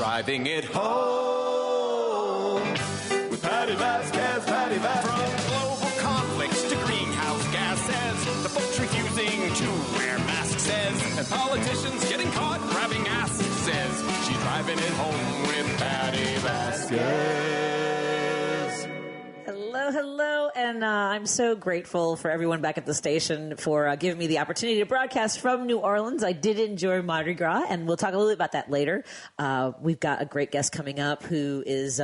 driving it home. With Patti Vasquez, Patti Vasquez. From global conflicts to greenhouse gases, the folks refusing to wear masks says, and politicians getting caught grabbing asses says, she's driving it home with Patti Vasquez. Hello, and I'm so grateful for everyone back at the station for giving me the opportunity to broadcast from New Orleans. I did enjoy Mardi Gras, and we'll talk a little bit about that later. We've got a great guest coming up who has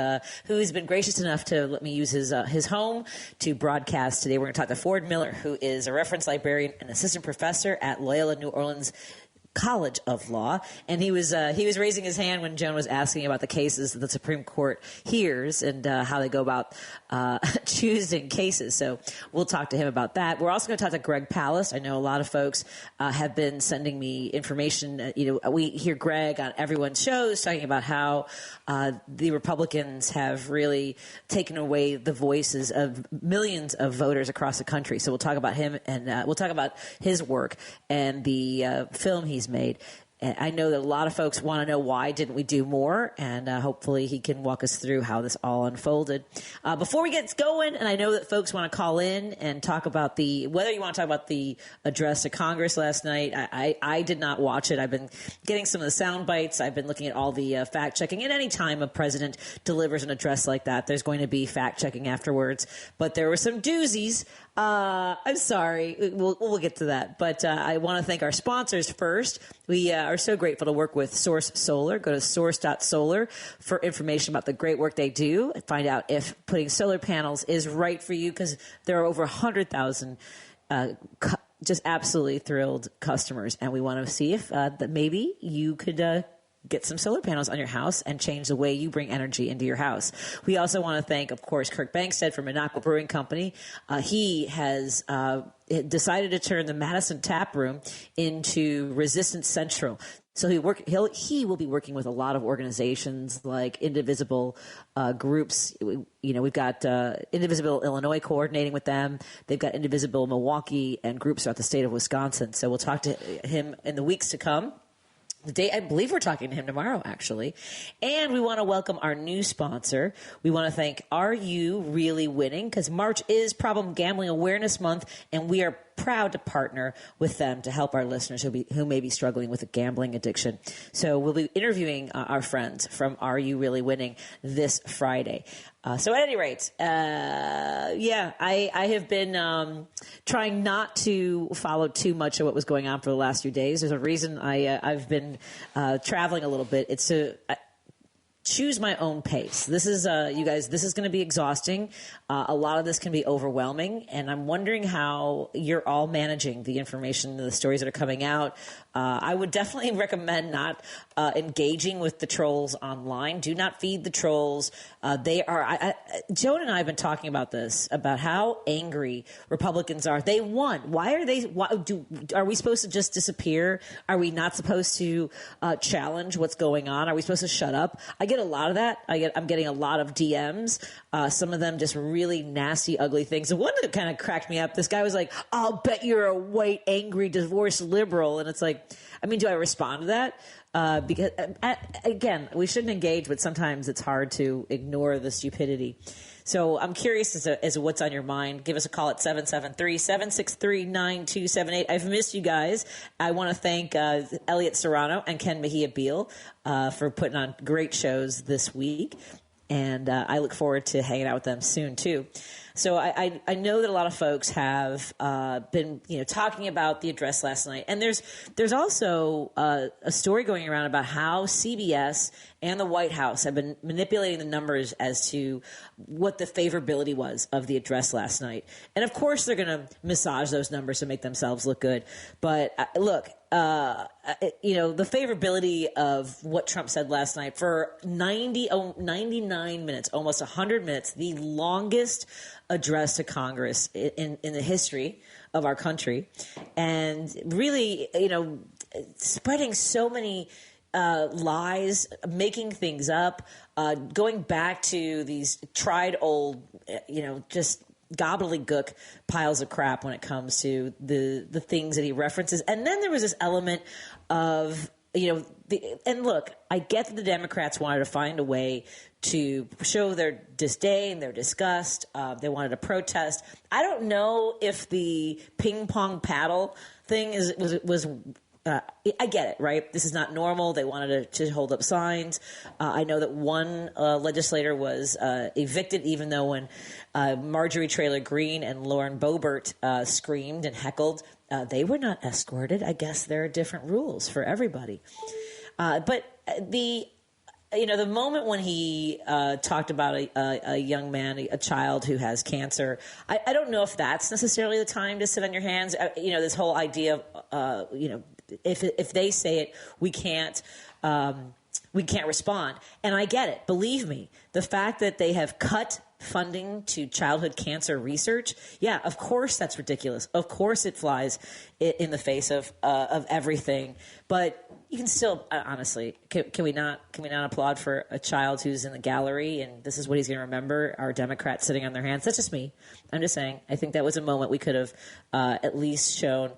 been gracious enough to let me use his home to broadcast today. We're going to talk to Ford Miller, who is a reference librarian and assistant professor at Loyola New Orleans College of Law, and he was raising his hand when Joan was asking about the cases that the Supreme Court hears and how they go about choosing cases. So we'll talk to him about that. We're also going to talk to Greg Palast. I know a lot of folks have been sending me information. We hear Greg on everyone's shows talking about how the Republicans have really taken away the voices of millions of voters across the country. So we'll talk about him, and we'll talk about his work and the film he's made. And I know that a lot of folks want to know why didn't we do more, and hopefully he can walk us through how this all unfolded. Before we get going, and I know that folks want to call in and talk about whether you want to talk about the address to Congress last night. I did not watch it. I've been getting some of the sound bites. I've been looking at all the fact checking. And any time a president delivers an address like that, there's going to be fact checking afterwards. But there were some doozies. I'm sorry. We'll get to that. But I want to thank our sponsors first. We are so grateful to work with Source Solar. Go to source.solar for information about the great work they do. Find out if putting solar panels is right for you, because there are over 100,000 just absolutely thrilled customers. And we want to see if that maybe you could get some solar panels on your house and change the way you bring energy into your house. We also want to thank, of course, Kirk Bankstead from Minocqua Brewing Company. He has decided to turn the Madison Tap Room into Resistance Central. So he will be working with a lot of organizations like Indivisible groups. We've got Indivisible Illinois coordinating with them. They've got Indivisible Milwaukee and groups throughout the state of Wisconsin. So we'll talk to him in the weeks to come. I believe we're talking to him tomorrow, actually. And we want to welcome our new sponsor. We want to thank Are You Really Winning? Because March is Problem Gambling Awareness Month, and we are proud to partner with them to help our listeners who may be struggling with a gambling addiction. So we'll be interviewing our friends from Are You Really Winning this Friday. So at any rate, I have been trying not to follow too much of what was going on for the last few days. There's a reason I've been traveling a little bit. It's to choose my own pace. This is, you guys, this is going to be exhausting. A lot of this can be overwhelming, and I'm wondering how you're all managing the information, the stories that are coming out. I would definitely recommend not engaging with the trolls online. Do not feed the trolls. They are. Joan and I have been talking about this, about how angry Republicans are. They won. Why are they? Are we supposed to just disappear? Are we not supposed to challenge what's going on? Are we supposed to shut up? I get a lot of that. I'm getting a lot of DMs. Some of them just really nasty, ugly things. And one that kind of cracked me up. This guy was like, "I'll bet you're a white, angry, divorced liberal," and it's like, I mean, do I respond to that? Because again, we shouldn't engage, but sometimes it's hard to ignore the stupidity. So I'm curious as to what's on your mind. Give us a call at 773-763-9278. I've missed you guys. I want to thank Elliot Serrano and Ken Mejia Beal for putting on great shows this week. And I look forward to hanging out with them soon, too. So I know that a lot of folks have been talking about the address last night. And there's also a story going around about how CBS and the White House have been manipulating the numbers as to what the favorability was of the address last night. And, of course, they're going to massage those numbers to make themselves look good. But, look, the favorability of what Trump said last night for 99 minutes, almost 100 minutes, the longest address to Congress in the history of our country, and really, spreading so many lies, making things up, going back to these tried old, just gobbledygook piles of crap when it comes to the things that he references. And then there was this element of, And look, I get that the Democrats wanted to find a way to show their disdain, their disgust. They wanted to protest. I don't know if the ping pong paddle thing was I get it, right? This is not normal. They wanted to hold up signs. I know that one legislator was evicted, even though when Marjorie Taylor Greene and Lauren Boebert screamed and heckled, they were not escorted. I guess there are different rules for everybody. But the moment when he talked about a young man, a child who has cancer, I don't know if that's necessarily the time to sit on your hands. This whole idea of, if they say it, we can't respond. And I get it. Believe me, the fact that they have cut funding to childhood cancer research, yeah, of course that's ridiculous. Of course it flies in the face of everything. But you can still, honestly, can we not applaud for a child who's in the gallery and this is what he's going to remember? Our Democrats sitting on their hands. That's just me. I'm just saying. I think that was a moment we could have at least shown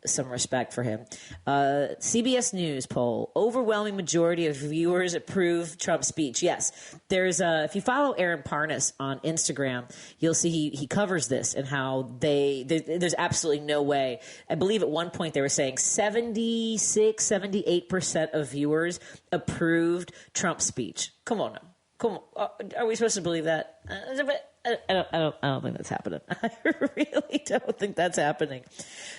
some respect for him. CBS News poll: overwhelming majority of viewers approve Trump's speech. Yes, there's if you follow Aaron Parnas on Instagram, you'll see he covers this and how there's absolutely no way. I believe at one point they were saying 78% of viewers approved Trump's speech. Come on now. Come on. Are we supposed to believe that? I don't think that's happening. I really don't think that's happening.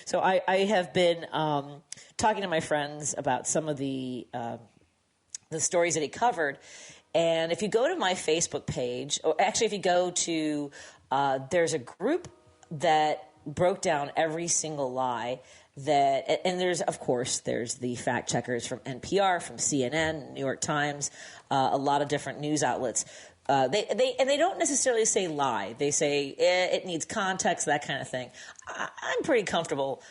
So I have been talking to my friends about some of the stories that he covered. And if you go to my Facebook page, or actually if you go to, there's a group that broke down every single lie and there's the fact checkers from NPR, from CNN, New York Times, a lot of different news outlets. They don't necessarily say lie. They say it needs context, that kind of thing. I'm pretty comfortable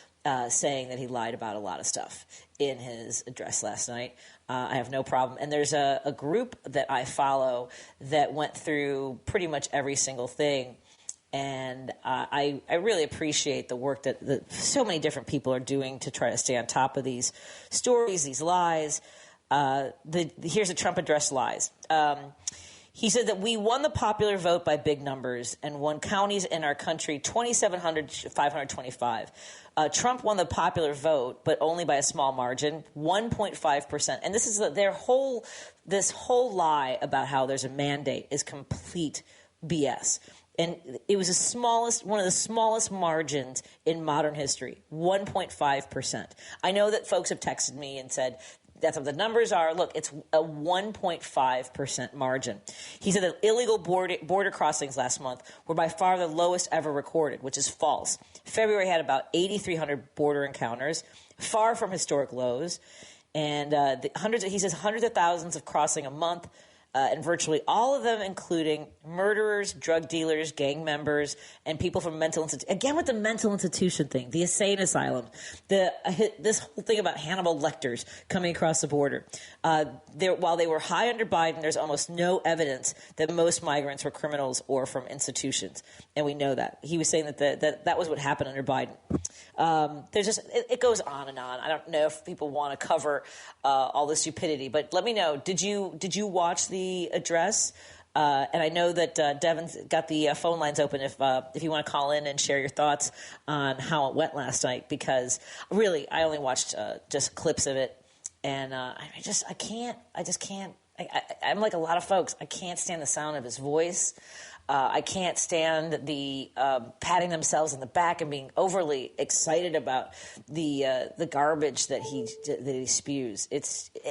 saying that he lied about a lot of stuff in his address last night. I have no problem. And there's a group that I follow that went through pretty much every single thing. And I really appreciate the work that so many different people are doing to try to stay on top of these stories, these lies. Here's a Trump address lies. He said that we won the popular vote by big numbers and won counties in our country 2,700 to 525. Trump won the popular vote, but only by a small margin, 1.5%. And this is this whole lie about how there's a mandate is complete BS. And it was one of the smallest margins in modern history, 1.5%. I know that folks have texted me and said, that's what the numbers are. Look, it's a 1.5% margin. He said that illegal border crossings last month were by far the lowest ever recorded, which is false. February had about 8,300 border encounters, far from historic lows. And he says hundreds of thousands of crossing a month. And virtually all of them, including murderers, drug dealers, gang members, and people from mental institutions. Again, with the mental institution thing, the insane asylum, this whole thing about Hannibal Lecters coming across the border. While they were high under Biden, there's almost no evidence that most migrants were criminals or from institutions, and we know that. He was saying that was what happened under Biden. It goes on and on. I don't know if people want to cover all the stupidity, but let me know. Did you watch the address? And I know that Devin's got the phone lines open if you want to call in and share your thoughts on how it went last night, because really I only watched just clips of it, and I'm like a lot of folks. I can't stand the sound of his voice. I can't stand the patting themselves in the back and being overly excited about the garbage that he spews.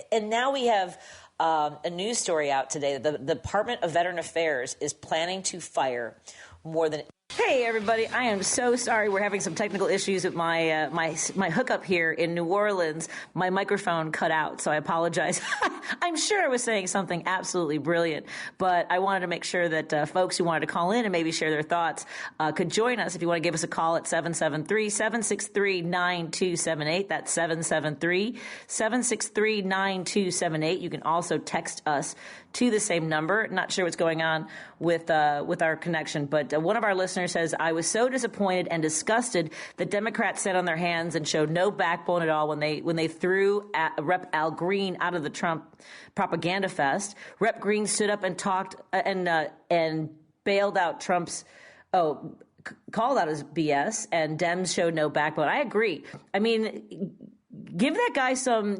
And now we have a news story out today. The Department of Veteran Affairs is planning to fire more than... Hey, everybody. I am so sorry. We're having some technical issues with my hookup here in New Orleans. My microphone cut out, so I apologize. I'm sure I was saying something absolutely brilliant, but I wanted to make sure that folks who wanted to call in and maybe share their thoughts could join us. If you want to give us a call at 773-763-9278. That's 773-763-9278. You can also text us to the same number. Not sure what's going on with our connection, but one of our listeners says, I was so disappointed and disgusted that Democrats sat on their hands and showed no backbone at all when they threw Rep. Al Green out of the Trump propaganda fest. Rep. Green stood up and talked and bailed out Trump's, called out his BS, and Dems showed no backbone. I agree. I mean, give that guy some,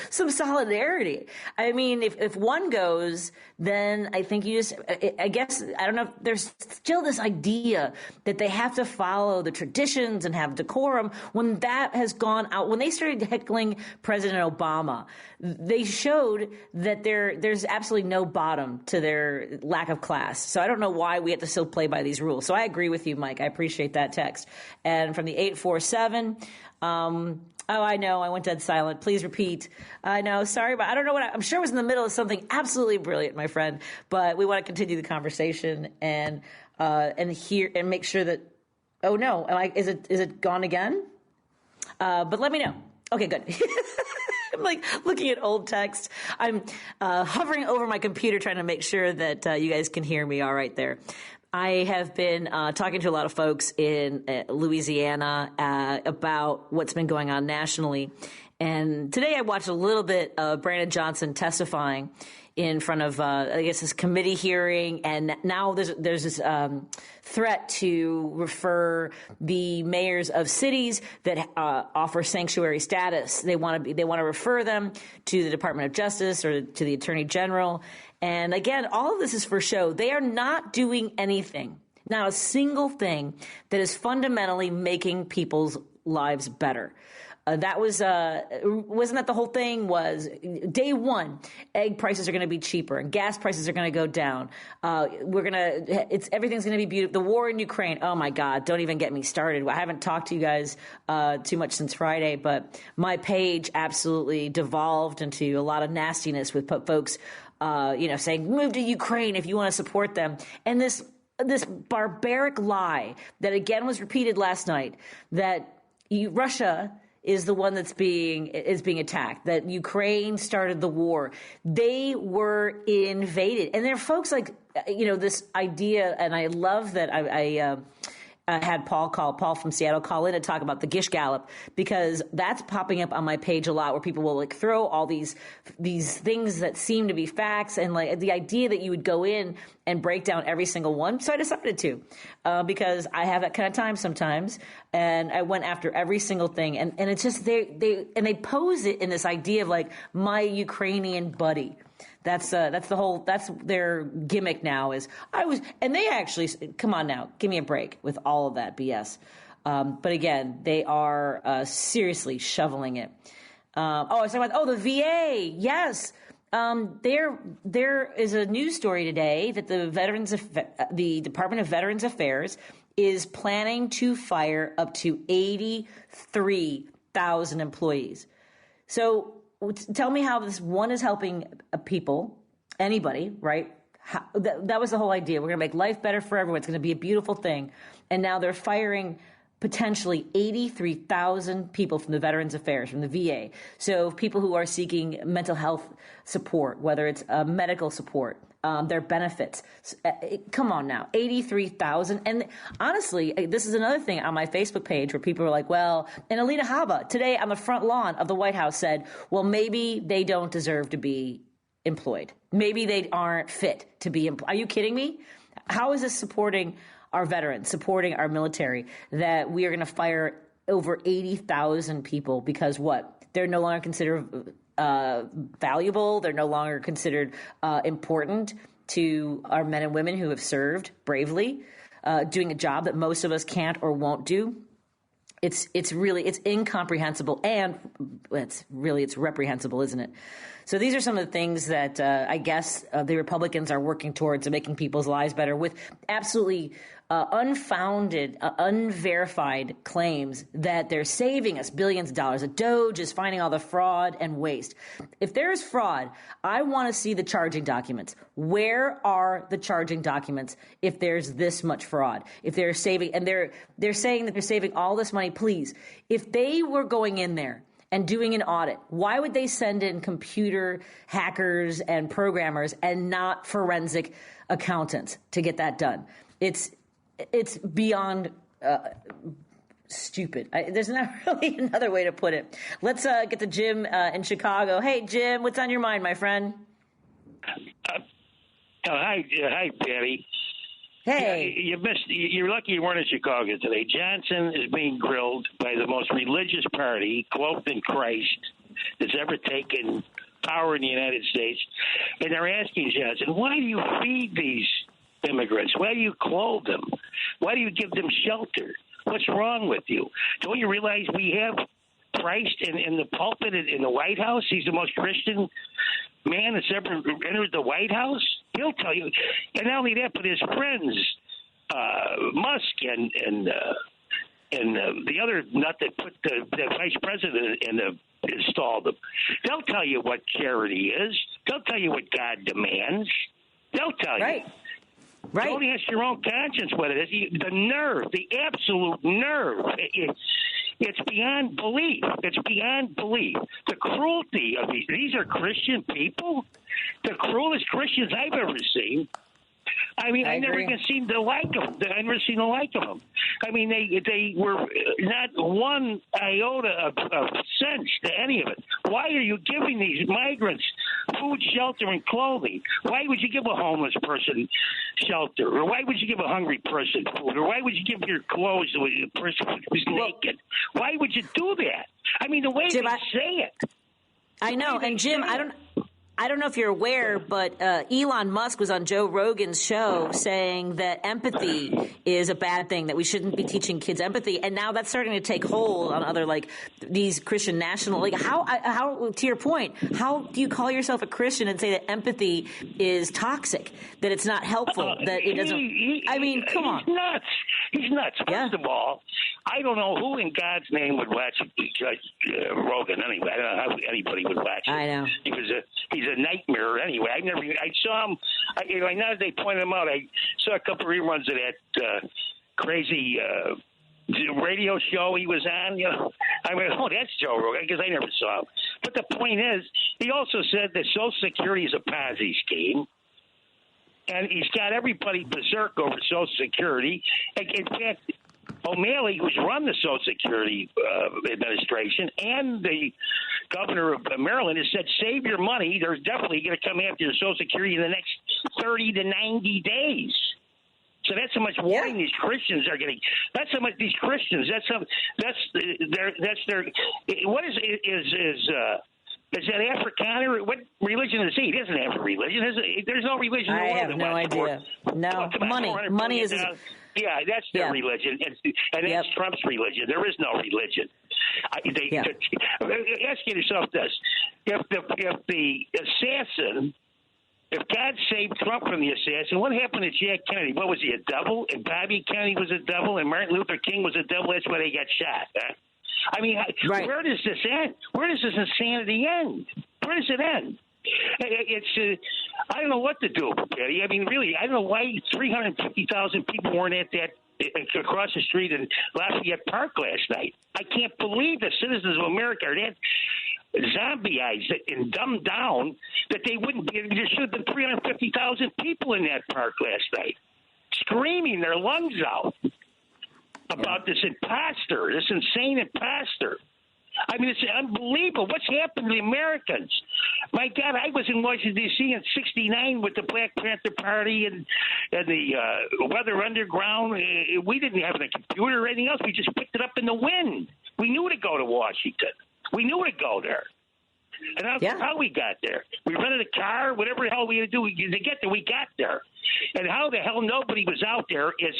some solidarity. I mean, if one goes, then I think I don't know, there's still this idea that they have to follow the traditions and have decorum. When that has gone out, when they started heckling President Obama, they showed that there's absolutely no bottom to their lack of class. So I don't know why we have to still play by these rules. So I agree with you, Mike. I appreciate that text. And from the 847, I know. I went dead silent. Please repeat. I know. Sorry, but I don't know I'm sure it was in the middle of something absolutely brilliant, my friend. But we want to continue the conversation and hear and make sure that. Oh no! Is it gone again? But let me know. Okay, good. I'm like looking at old text. I'm hovering over my computer trying to make sure that you guys can hear me all right there. I have been talking to a lot of folks in Louisiana about what's been going on nationally. And today I watched a little bit of Brandon Johnson testifying in front of, this committee hearing. And now there's this threat to refer the mayors of cities that offer sanctuary status. They want to refer them to the Department of Justice or to the Attorney General. And again, all of this is for show. They are not doing anything, not a single thing that is fundamentally making people's lives better. That wasn't that the whole thing was day one, egg prices are going to be cheaper and gas prices are going to go down. Everything's going to be beautiful. The war in Ukraine. Oh my God. Don't even get me started. I haven't talked to you guys, too much since Friday, but my page absolutely devolved into a lot of nastiness with folks, saying move to Ukraine if you want to support them. And this barbaric lie that again was repeated last night that Russia is the one that's being attacked, that Ukraine started the war. They were invaded. And there are folks like, this idea, and I love that I had Paul from Seattle call in and talk about the Gish Gallop, because that's popping up on my page a lot where people will throw all these things that seem to be facts, and the idea that you would go in and break down every single one. So I decided to, because I have that kind of time sometimes, and I went after every single thing, and it's just they pose it in this idea of my Ukrainian buddy. That's their gimmick now and they actually, come on now, give me a break with all of that BS. But again, they are seriously shoveling it. I was talking about, the VA. Yes. There is a news story today that the Department of Veterans Affairs is planning to fire up to 83,000 employees. So tell me how this one is helping people, anybody, right? That was the whole idea. We're going to make life better for everyone. It's going to be a beautiful thing. And now they're firing potentially 83,000 people from the Veterans Affairs, from the VA. So people who are seeking mental health support, whether it's medical support, their benefits. Come on now, 83,000. And honestly, this is another thing on my Facebook page where people are like, well, and Alina Habba today on the front lawn of the White House said, well, maybe they don't deserve to be employed. Maybe they aren't fit to be employed. Are you kidding me? How is this supporting our veterans, supporting our military, that we are going to fire over 80,000 people because what? They're no longer considered valuable. They're no longer considered important to our men and women who have served bravely, doing a job that most of us can't or won't do. It's incomprehensible, and it's reprehensible, isn't it? So these are some of the things that I guess the Republicans are working towards, making people's lives better with absolutely unfounded, unverified claims that they're saving us billions of dollars. That DOJ is finding all the fraud and waste. If there is fraud, I want to see the charging documents. Where are the charging documents if there's this much fraud? If they're saving, and they're saying that they're saving all this money, please, if they were going in there and doing an audit, why would they send in computer hackers and programmers and not forensic accountants to get that done? it's beyond stupid. There's not really another way to put it. Let's get to Jim in Chicago. Hey, Jim, what's on your mind, my friend? Hi, Patty. Hey. You missed. You're lucky you weren't in Chicago today. Johnson is being grilled by the most religious party, cloaked in Christ, that's ever taken power in the United States. And they're asking Johnson, why do you feed these immigrants? Why do you clothe them? Why do you give them shelter? What's wrong with you? Don't you realize we have Christ in the pulpit in the White House? He's the most Christian man that's ever entered the White House. He'll tell you. And not only that, but his friends, Musk and the other nut that put the vice president installed them. They'll tell you what charity is. They'll tell you what God demands. They'll tell you. Right. Don't ask your own conscience what it is. The nerve, the absolute nerve. It's beyond belief. It's beyond belief. The cruelty of these are Christian people. The cruelest Christians I've ever seen. I mean, I've never even seen the like of them. I've never seen the like of them. I mean, they were not one iota of sense to any of it. Why are you giving these migrants food, shelter, and clothing? Why would you give a homeless person shelter? Or why would you give a hungry person food? Or why would you give your clothes to a person who's naked? Why would you do that? I mean, the way Jim, they say it. I know. And Jim, I don't know if you're aware, but Elon Musk was on Joe Rogan's show saying that empathy is a bad thing, that we shouldn't be teaching kids empathy. And now that's starting to take hold on other, like, these Christian national, like, how, to your point, how do you call yourself a Christian and say that empathy is toxic, that it's not helpful, that it doesn't, I mean, come on. He's nuts. He's nuts. First of all, I don't know who in God's name would watch Rogan anyway. I don't know how anybody would watch it. I know. He's a nightmare anyway. I saw him. Now that they pointed him out, I saw a couple of reruns of that crazy radio show he was on. You know, I mean, oh, that's Joe Rogan, because I never saw him. But the point is, he also said that Social Security is a Ponzi scheme. And he's got everybody berserk over Social Security. In fact, O'Malley, who's run the Social Security administration, and the governor of Maryland, has said, save your money. There's definitely going to come after your Social Security in the next 30 to 90 days. So that's how much warning these Christians are getting. That's how much these Christians. That's their. What is that Afrikaner? What religion is he? He doesn't have a religion. There's no religion in the world. I have no idea. No, money is. Yeah, that's their religion, and that's Trump's religion. There is no religion. Ask yourself this: if the assassin, if God saved Trump from the assassin, what happened to Jack Kennedy? What was he, a devil? And Bobby Kennedy was a devil, and Martin Luther King was a devil. That's why they got shot. Huh? I mean, where does this end? Where does this insanity end? Where does it end? It's I don't know what to do, Patty. I mean, really, I don't know why 350,000 people weren't at that across the street in Lafayette Park last night. I can't believe the citizens of America are that zombieized and dumbed down that they wouldn't be. There should have been 350,000 people in that park last night, screaming their lungs out about this imposter, this insane imposter. I mean, it's unbelievable. What's happened to the Americans? My God, I was in Washington, D.C. in '69 with the Black Panther Party and the Weather Underground. We didn't have a computer or anything else. We just picked it up in the wind. We knew to go to Washington. We knew to go there. And that's how we got there. We rented a car, whatever the hell we had to do to get there. We got there. And how the hell nobody was out there is,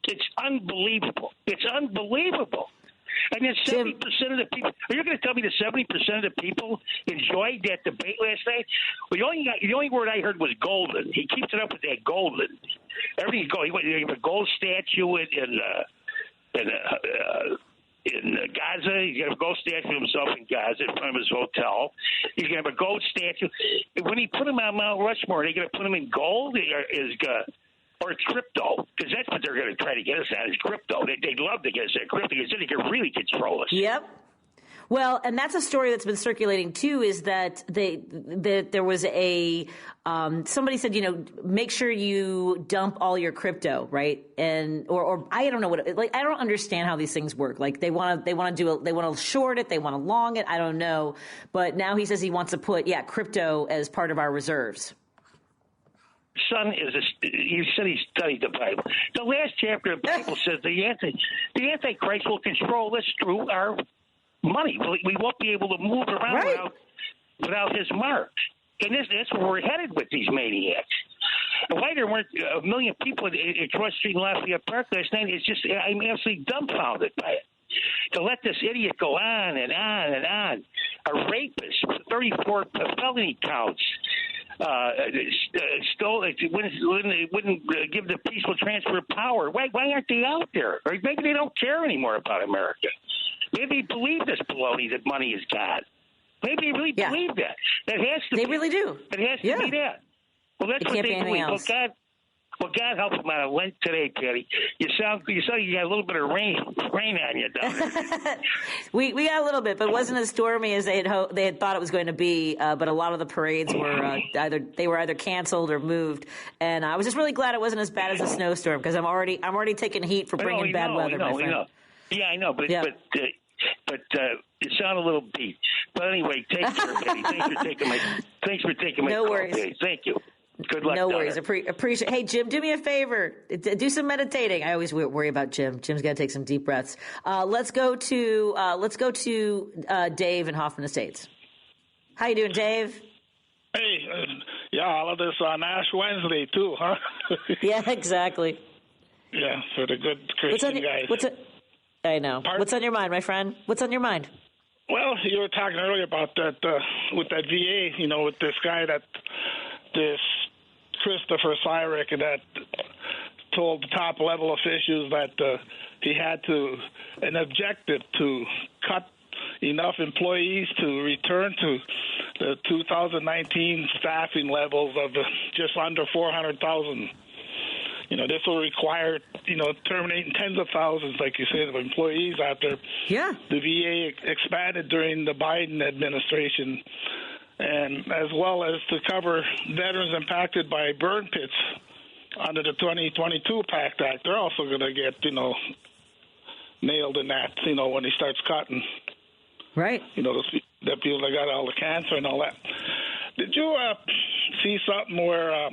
it's unbelievable. It's unbelievable. And then 70% of the people, are you going to tell me that 70% of the people enjoyed that debate last night? Well, the only word I heard was golden. He keeps it up with that golden. Everything's golden. He have a gold statue in Gaza. He's going to have a gold statue of himself in Gaza in front of his hotel. He's going to have a gold statue. When he put him on Mount Rushmore, are they going to put him in gold? Or crypto, because that's what they're going to try to get us at, is crypto. They'd love to get us at crypto, because then they can really control us. Yep. Well, and that's a story that's been circulating too. Is that there was a somebody said, make sure you dump all your crypto, right? And or I don't know I don't understand how these things work. Like they want to short it, they want to long it. I don't know, but now he says he wants to put crypto as part of our reserves. Son you said he studied the Bible. The last chapter of the Bible says the Antichrist will control us through our money. We won't be able to move around without his mark. And that's where we're headed with these maniacs. And why there weren't a million people at Cross Street and Lafayette Park last night is just, I'm absolutely dumbfounded by it. To let this idiot go on and on and on. A rapist with 34 felony counts. Stole it. Wouldn't give the peaceful transfer of power. Why aren't they out there? Or maybe they don't care anymore about America. Maybe they believe this baloney that money is God. Maybe they really believe that. That has to. They really do. It has to be that. Well, that's what they believe. Well, God help them out of Lent today, Patty. You got a little bit of rain on you down there. we got a little bit, but it wasn't as stormy as they had thought it was going to be. But a lot of the parades were either canceled or moved, and I was just really glad it wasn't as bad as a snowstorm because I'm already taking heat for bringing bad weather, my friend. Yeah, I know, but it sounded a little beat. But anyway, take care, Patty. Thanks for taking my no call, worries. Patty. Thank you. Good luck. No worries. Appreciate. Hey, Jim, do me a favor. Do some meditating. I always worry about Jim. Jim's got to take some deep breaths. Let's go to Dave in Hoffman Estates. How you doing, Dave? Hey, all of this on Ash Wednesday too, huh? Yeah, exactly. Yeah, for the good Christian guys. I know. Pardon? What's on your mind, my friend? What's on your mind? Well, you were talking earlier about that with that VA, with this guy this Christopher Cyrick that told the top level officials that he had an objective to cut enough employees to return to the 2019 staffing levels of just under 400,000. This will require, terminating tens of thousands, like you said, of employees after the VA expanded during the Biden administration, and as well as to cover veterans impacted by burn pits under the 2022 PACT Act. They're also going to get, nailed in that, when he starts cutting. Right. The people that got all the cancer and all that. Did you see something where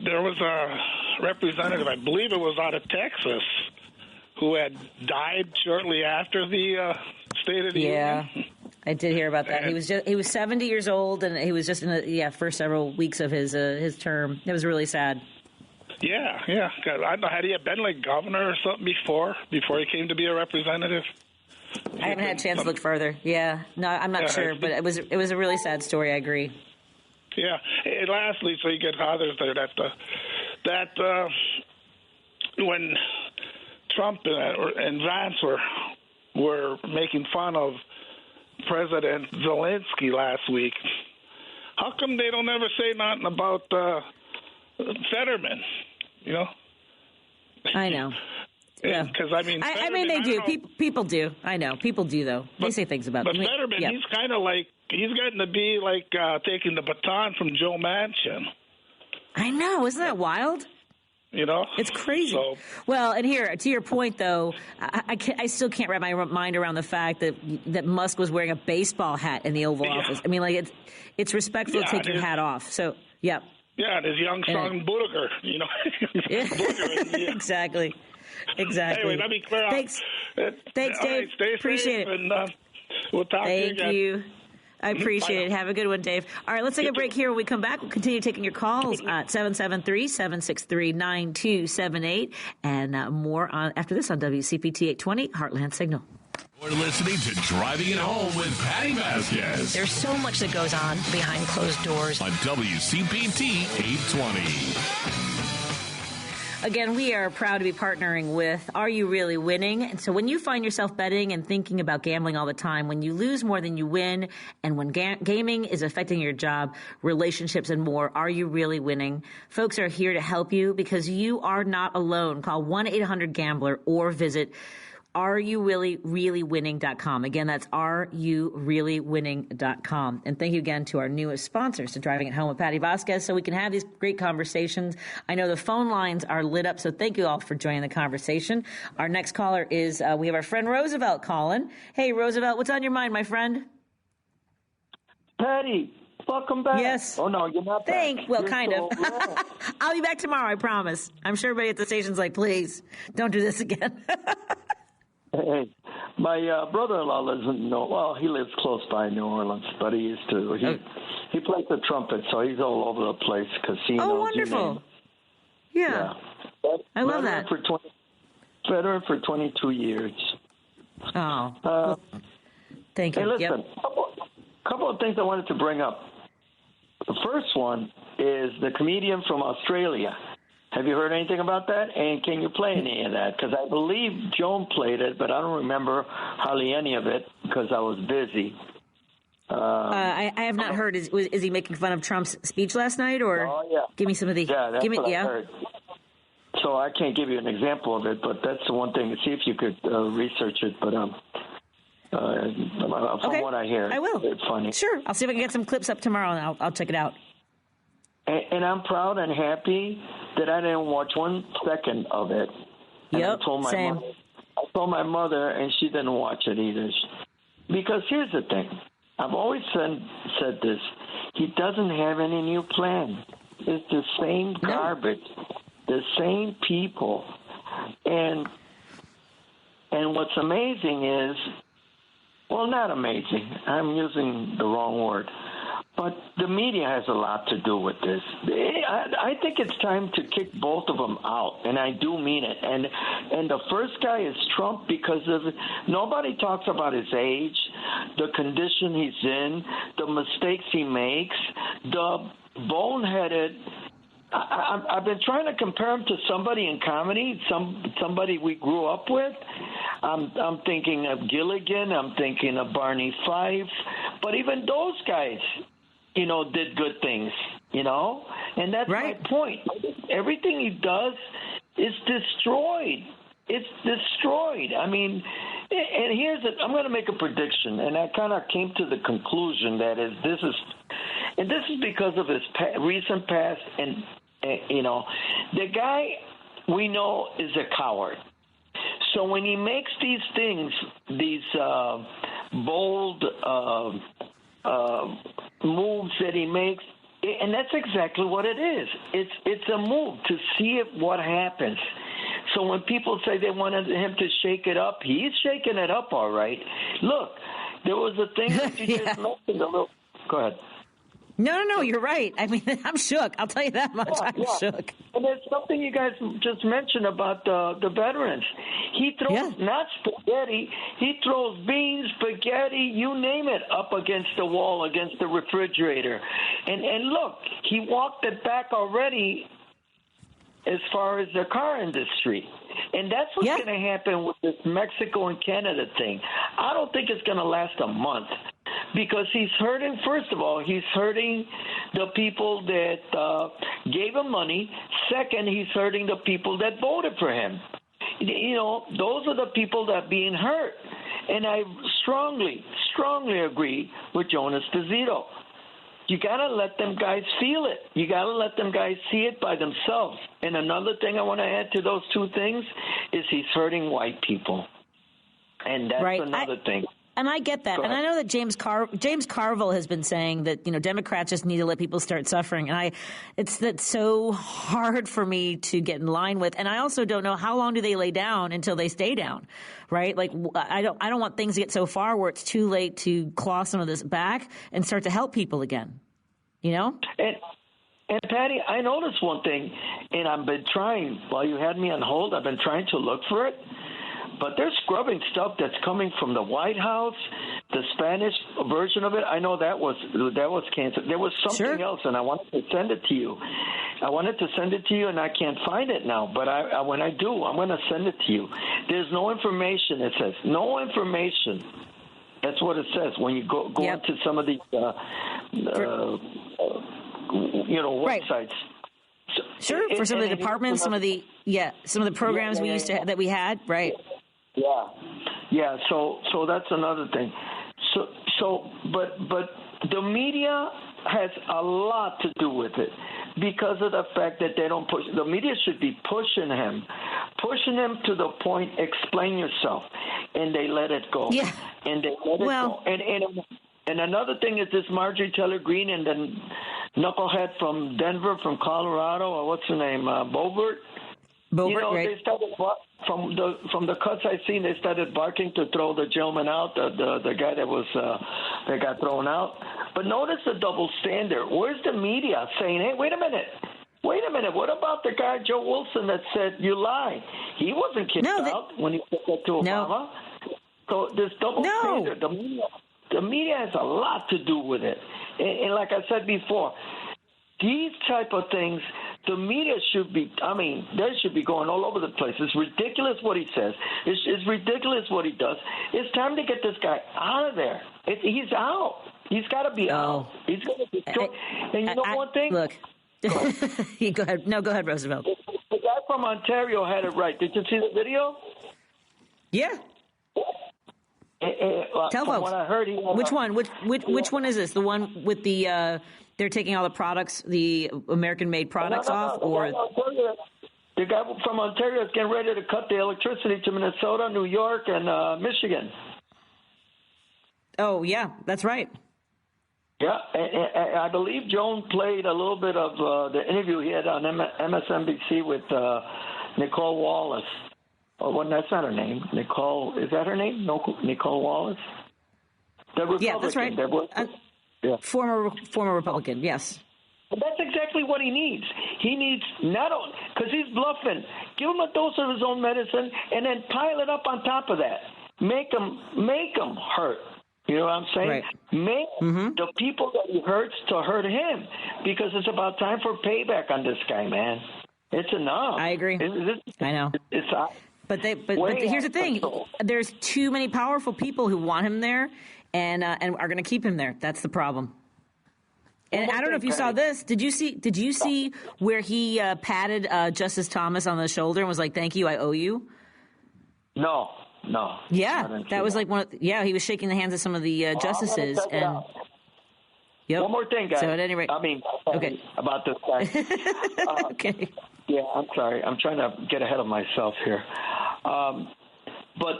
there was a representative, I believe it was out of Texas, who had died shortly after the State of the Union? Yeah, I did hear about that. He was 70 years old, and he was just in the first several weeks of his term. It was really sad. Yeah. Cause I don't know, had he been like governor or something before he came to be a representative? I haven't had a chance to look further. Yeah, no, I'm not sure, but it was a really sad story. I agree. Yeah, and lastly, so you get others there that when Trump and Vance were making fun of President Zelensky last week, how come they don't ever say nothing about Fetterman? I know. Yeah, because they do. People do. I know people do though. They say things about. But Fetterman, he's kind of like he's getting to be like taking the baton from Joe Manchin. I know, isn't that wild? It's crazy. So, well, and here to your point though, I still can't wrap my mind around the fact that Musk was wearing a baseball hat in the Oval Office. I mean, like it's respectful to take your hat off. So yeah. Yeah, and his young son Buttigieg. Yeah. Exactly. Anyway, let me clear Thanks, Dave. Right, stay Appreciate safe, it. And we'll talk to you again. Thank you. I appreciate it. Have a good one, Dave. All right, let's take a break here. When we come back, we'll continue taking your calls at 773-763-9278 and more after this on WCPT 820 Heartland Signal. We're listening to Driving It Home with Patti Vasquez. There's so much that goes on behind closed doors. On WCPT 820. Again, we are proud to be partnering with Are You Really Winning? And so when you find yourself betting and thinking about gambling all the time, when you lose more than you win, and when gaming is affecting your job, relationships, and more, Are You Really Winning? Folks are here to help you because you are not alone. Call 1-800-GAMBLER or visit areyoureallywinning.com. Again, that's areyoureallywinning.com. And thank you again to our newest sponsors, to Driving It Home with Patti Vasquez, so we can have these great conversations. I know the phone lines are lit up, so thank you all for joining the conversation. Our next caller is, we have our friend Roosevelt calling. Hey, Roosevelt, what's on your mind, my friend? Patty, welcome back. Yes. Oh, no, you're not back. Well, kind of. I'll be back tomorrow, I promise. I'm sure everybody at the station's like, please, don't do this again. Hey, my brother-in-law lives in he lives close by New Orleans, but he used to. He plays the trumpet, so he's all over the place. Casinos. Oh, wonderful! Yeah. I love that. Veteran for 22 years. Oh, thank you. Hey, listen, couple of things I wanted to bring up. The first one is the comedian from Australia. Have you heard anything about that? And can you play any of that? Because I believe Joan played it, but I don't remember hardly any of it because I was busy. I have not heard. Is he making fun of Trump's speech last night? Or give me some of the. Yeah, that's what I heard. So I can't give you an example of it, but that's the one thing. See if you could research it. But from what I hear, I will. It's funny. Sure, I'll see if I can get some clips up tomorrow, and I'll check it out. And I'm proud and happy that I didn't watch 1 second of it. And yep, same. I told my mother, and she didn't watch it either. Because here's the thing. I've always said this. He doesn't have any new plan. It's the same garbage, the same people. And what's amazing is, well, not amazing. I'm using the wrong word. But the media has a lot to do with this. I think it's time to kick both of them out, and I do mean it. And the first guy is Trump because nobody talks about his age, the condition he's in, the mistakes he makes, the boneheaded. I've been trying to compare him to somebody in comedy, somebody we grew up with. I'm thinking of Gilligan. I'm thinking of Barney Fife. But even those guys, did good things, And that's my point. Everything he does is destroyed. It's destroyed. I mean, and I'm going to make a prediction, and I kind of came to the conclusion that this is because of his recent past, and the guy we know is a coward. So when he makes these things, these bold moves that he makes, and that's exactly what it is. It's a move to see what happens. So when people say they wanted him to shake it up, he's shaking it up all right. Look, there was a thing that you just mentioned a little. Go ahead. No, you're right. I mean, I'm shook. I'll tell you that much. I'm shook. And there's something you guys just mentioned about the veterans. He throws not spaghetti. He throws beans, spaghetti, you name it, up against the wall, against the refrigerator. And look, he walked it back already as far as the car industry. And that's what's going to happen with this Mexico and Canada thing. I don't think it's going to last a month. Because he's hurting, first of all, he's hurting the people that gave him money. Second, he's hurting the people that voted for him. Those are the people that are being hurt. And I strongly agree with Jonas Esposito. You got to let them guys feel it. You got to let them guys see it by themselves. And another thing I want to add to those two things is he's hurting white people. And that's another thing. And I get that. And I know that James Carville has been saying that, Democrats just need to let people start suffering. And that's so hard for me to get in line with. And I also don't know how long do they lay down until they stay down, right? Like, I don't want things to get so far where it's too late to claw some of this back and start to help people again, And Patty, I noticed one thing, and I've been trying, while you had me on hold, I've been trying to look for it. But they're scrubbing stuff that's coming from the White House, the Spanish version of it. I know that was canceled. There was something else, and I wanted to send it to you. And I can't find it now. But when I do, I'm going to send it to you. There's no information. It says no information. That's what it says when you go into some of these, websites. Sure, for some of the departments, some of the programs we used to that we had, right? Yeah, Yeah, so that's another thing. But the media has a lot to do with it because of the fact that they don't push. The media should be pushing him to the point. Explain yourself, and they let it go. Yeah, and they let it go. And another thing is this Marjorie Taylor Greene and then knucklehead from Denver, from Colorado, or what's her name, Boebert. Right. They started from the cuts I've seen. They started barking to throw the gentleman out, the guy that got thrown out. But notice the double standard. Where's the media saying, "Hey, wait a minute. What about the guy Joe Wilson that said you lie? He wasn't kicked out when he said that to Obama." No. So this double standard, the media has a lot to do with it. And like I said before, these type of things, the media should be, they should be going all over the place. It's ridiculous what he says. It's ridiculous what he does. It's time to get this guy out of there. He's out. He's got to be out. He's going to destroy. And you know one thing? Look. Go ahead. No, go ahead, Roosevelt. The guy from Ontario had it right. Did you see the video? Yeah. Tell folks. What I heard, which one? Which one is this? The one with the they're taking all the products, the American-made products off, or the guy from Ontario is getting ready to cut the electricity to Minnesota, New York, and Michigan. Oh yeah, that's right. Yeah, and I believe Joan played a little bit of the interview he had on MSNBC with Nicole Wallace. Oh, well, that's not her name. Nicole, is that her name? No, Nicole Wallace? The Republican. Yeah, that's right. Yeah. Former Republican, yes. But that's exactly what he needs. He needs not only, because he's bluffing, give him a dose of his own medicine and then pile it up on top of that. Make him hurt. You know what I'm saying? Right. Make the people that he hurts to hurt him, because it's about time for payback on this guy, man. It's enough. I agree. I know. But here's the thing: there's too many powerful people who want him there, and are going to keep him there. That's the problem. And I don't know if you saw this. Did you see where he patted Justice Thomas on the shoulder and was like, "Thank you, I owe you"? No. Yeah, that was like he was shaking the hands of some of the justices. And yep. One more thing, guys. So at any rate, okay, about this guy. Okay. Yeah, I'm sorry. I'm trying to get ahead of myself here. But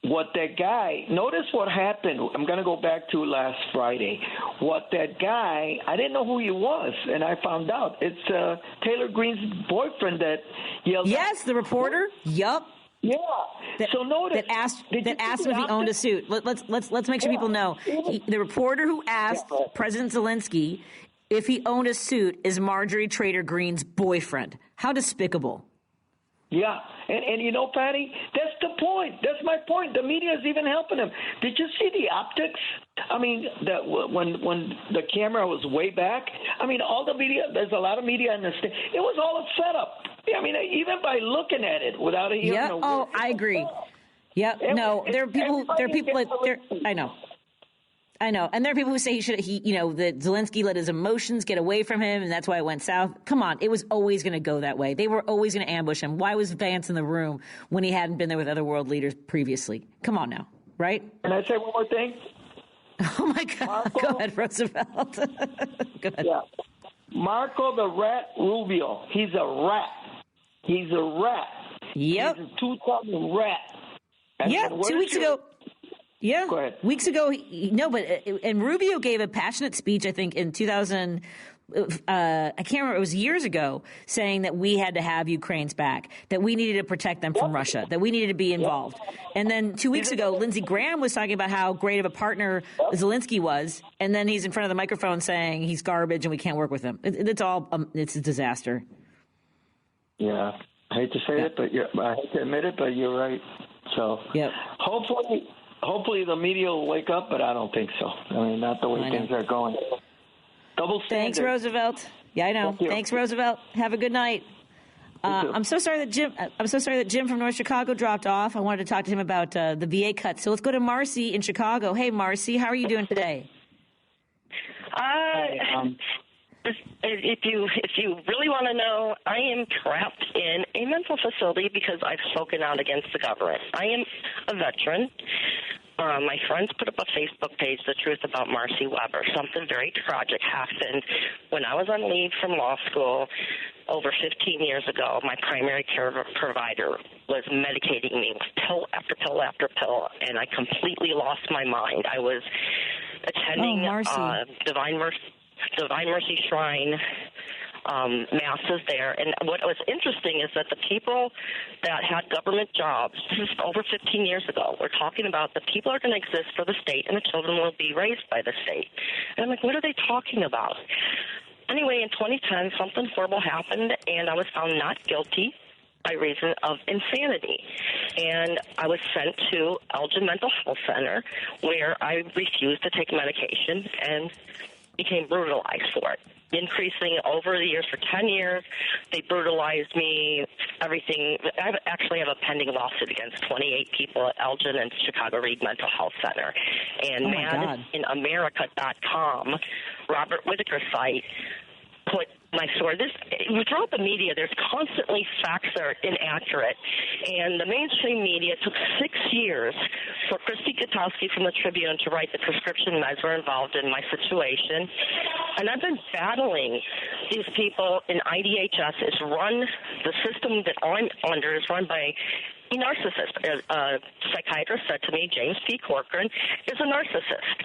what that guy, notice what happened. I'm going to go back to last Friday. What that guy, I didn't know who he was, and I found out. It's Taylor Greene's boyfriend that yelled. Yes, the reporter. Yup. Yeah. So notice that asked him if he owned a suit. Let's make sure people know. The reporter who asked President Zelensky if he owned a suit is Marjorie Taylor Greene's boyfriend. How despicable. Yeah, and you know, Patty, that's the point. That's my point. The media is even helping him. Did you see the optics? I mean, when the camera was way back, I mean, all the media, there's a lot of media in the state. It was all a setup. I mean, even by looking at it without even a word. Oh, I agree. Yep. No, there are people. I know. And there are people who say that Zelensky let his emotions get away from him, and that's why it went south. Come on. It was always going to go that way. They were always going to ambush him. Why was Vance in the room when he hadn't been there with other world leaders previously? Come on now. Right? Can I say one more thing? Oh, my God. Marco, go ahead, Roosevelt. Go ahead. Yeah. Marco the Rat Rubio. He's a rat. He's a rat. Yep. He's a two-time rat. And 2 weeks ago. Yeah, go ahead. Weeks ago, and Rubio gave a passionate speech, I think, in 2000, I can't remember, it was years ago, saying that we had to have Ukraine's back, that we needed to protect them from Russia, that we needed to be involved. And then 2 weeks ago, Lindsey Graham was talking about how great of a partner Zelensky was, and then he's in front of the microphone saying he's garbage and we can't work with him. It's a disaster. Yeah, I hate to say it, but I hate to admit it, but you're right. So hopefully the media will wake up, but I don't think so. I mean, not the way things are going. Double standard. Thanks, Roosevelt. Yeah, I know. Thanks, Roosevelt. Have a good night. I'm so sorry that Jim from North Chicago dropped off. I wanted to talk to him about the VA cuts. So let's go to Marcy in Chicago. Hey, Marcy, how are you doing today? It's if you really want to know, I am trapped in a mental facility because I've spoken out against the government. I am a veteran. My friends put up a Facebook page, The Truth About Marcy Weber. Something very tragic happened when I was on leave from law school over 15 years ago. My primary care provider was medicating me with pill after pill after pill, and I completely lost my mind. I was attending Divine Mercy Shrine masses there, and what was interesting is that the people that had government jobs, this is over 15 years ago, we're talking about the people are going to exist for the state and the children will be raised by the state. And I'm like, what are they talking about? Anyway, in 2010, something horrible happened, and I was found not guilty by reason of insanity. And I was sent to Elgin Mental Health Center, where I refused to take medication and became brutalized for it. Increasing over the years for 10 years, they brutalized me, everything. I actually have a pending lawsuit against 28 people at Elgin and Chicago Reed Mental Health Center. And madinamerica.com, Robert Whitaker's site, put my story. Throughout the media, there's constantly facts that are inaccurate. And the mainstream media took 6 years for Christy Gutowski from the Tribune to write the prescription meds were involved in my situation. And I've been battling these people in IDHS. The system that I'm under is run by a narcissist. A psychiatrist said to me, James P. Corcoran is a narcissist.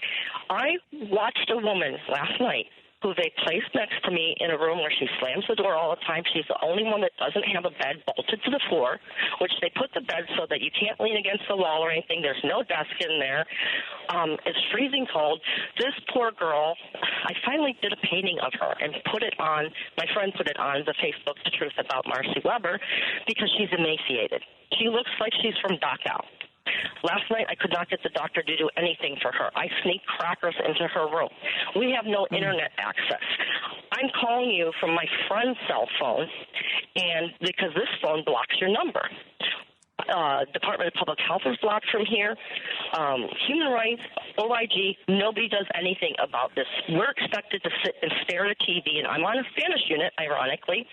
I watched a woman last night who they placed next to me in a room where she slams the door all the time. She's the only one that doesn't have a bed bolted to the floor, which they put the bed so that you can't lean against the wall or anything. There's no desk in there. It's freezing cold. This poor girl, I finally did a painting of her and put it on, my friend put it on the Facebook, The Truth About Marcy Weber, because she's emaciated. She looks like she's from Dachau. Last night, I could not get the doctor to do anything for her. I sneaked crackers into her room. We have no internet access. I'm calling you from my friend's cell phone, and because this phone blocks your number. Department of Public Health is blocked from here. Human Rights, OIG, nobody does anything about this. We're expected to sit and stare at a TV, and I'm on a Spanish unit, ironically.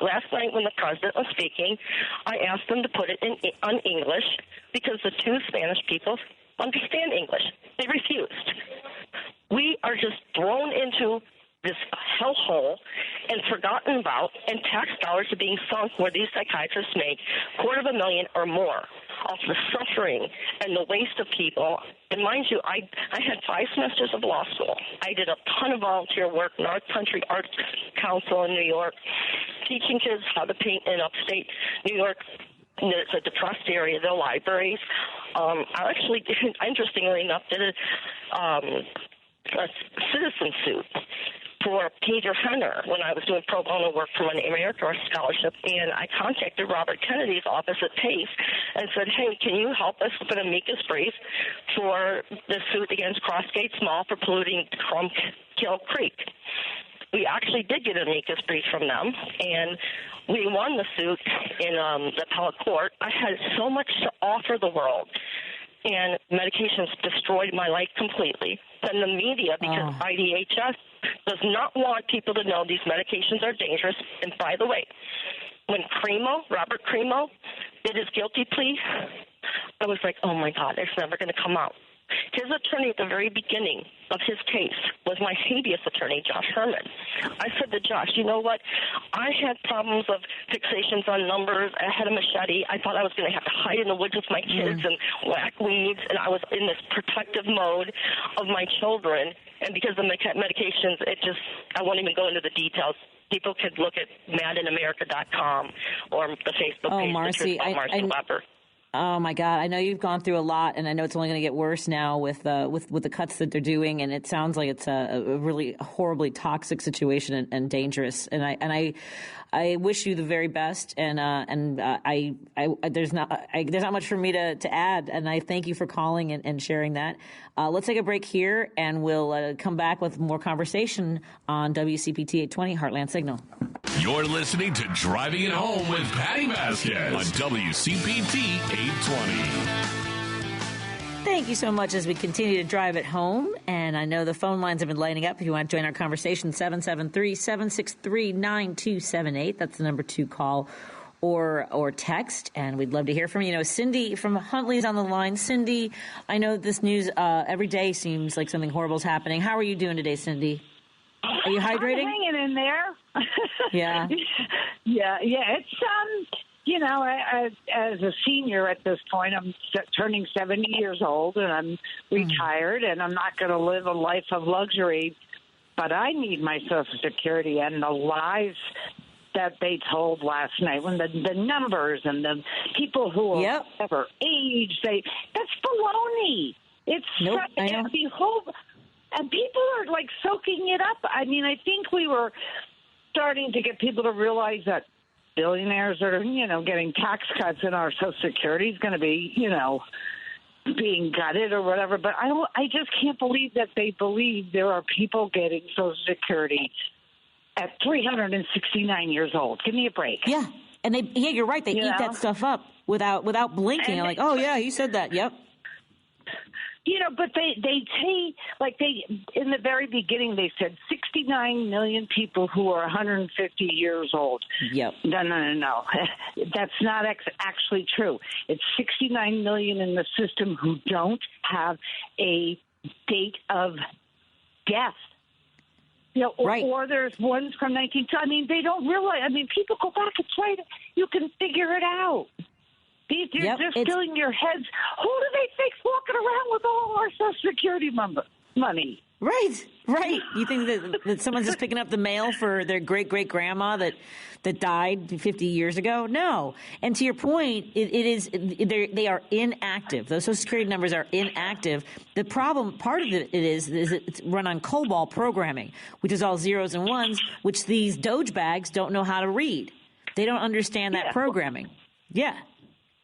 Last night when the president was speaking, I asked them to put it on English because the two Spanish people understand English. They refused. We are just thrown into this hellhole and forgotten about, and tax dollars are being sunk where these psychiatrists make $250,000 or more off the suffering and the waste of people. And mind you, I had 5 semesters of law school. I did a ton of volunteer work, North Country Arts Council in New York, teaching kids how to paint in upstate New York. It's a depressed area, the libraries. I actually, interestingly enough, did a citizen suit for Peter Henner when I was doing pro bono work for an America Scholarship, and I contacted Robert Kennedy's office at PACE and said, hey, can you help us with an amicus brief for the suit against Crossgate Mall for polluting Crumbkill Creek? We actually did get an amicus brief from them, and we won the suit in the appellate court. I had so much to offer the world, and medications destroyed my life completely. Then the media, because IDHS does not want people to know these medications are dangerous. And by the way, when Robert Cremo, did his guilty plea, I was like, oh, my God, it's never going to come out. His attorney at the very beginning of his case was my habeas attorney, Josh Herman. I said to Josh, you know what? I had problems of fixations on numbers. I had a machete. I thought I was going to have to hide in the woods with my kids and whack weeds, and I was in this protective mode of my children. And because of the medications, I won't even go into the details. People could look at madinamerica.com or the Facebook page, Marcy, Marcy Weber. Oh my God! I know you've gone through a lot, and I know it's only going to get worse now with the cuts that they're doing. And it sounds like it's a really horribly toxic situation and dangerous. And I wish you the very best. And there's not much for me to add. And I thank you for calling and sharing that. Let's take a break here, and we'll come back with more conversation on WCPT 820 Heartland Signal. You're listening to Driving It Home with Patti Vasquez on WCPT 820. Thank you so much as we continue to drive it home. And I know the phone lines have been lighting up. If you want to join our conversation, 773-763-9278. That's the number to call or text. And we'd love to hear from you. You know, Cindy from Huntley's on the line. Cindy, I know this news every day seems like something horrible is happening. How are you doing today, Cindy? Are you hydrating? I'm hanging in there. Yeah. Yeah. It's you know, as a senior at this point, I'm turning 70 years old, and I'm retired, and I'm not going to live a life of luxury. But I need my Social Security, and the lies that they told last night, when the numbers and the people who are ever age, that's baloney. It's and people are like soaking it up. I mean, I think we were starting to get people to realize that billionaires are, you know, getting tax cuts and our Social Security is going to be, you know, being gutted or whatever. But I just can't believe that they believe there are people getting Social Security at 369 years old. Give me a break. Yeah. And you're right. They eat that stuff up without blinking. I'm like, oh yeah, you said that. Yep. You know, but they in the very beginning, they said 69 million people who are 150 years old. Yep. No. That's not actually true. It's 69 million in the system who don't have a date of death. You know, or there's ones from 19. I mean, they don't realize. I mean, people go back and try to. You can figure it out. You're just filling your heads. Who do they think's walking around with all our Social Security money? Right. You think that someone's just picking up the mail for their great-great-grandma that died 50 years ago? No. And to your point, they are inactive. Those Social Security numbers are inactive. The problem, part of it is it's run on COBOL programming, which is all zeros and ones, which these Doge bags don't know how to read. They don't understand that programming. Yeah.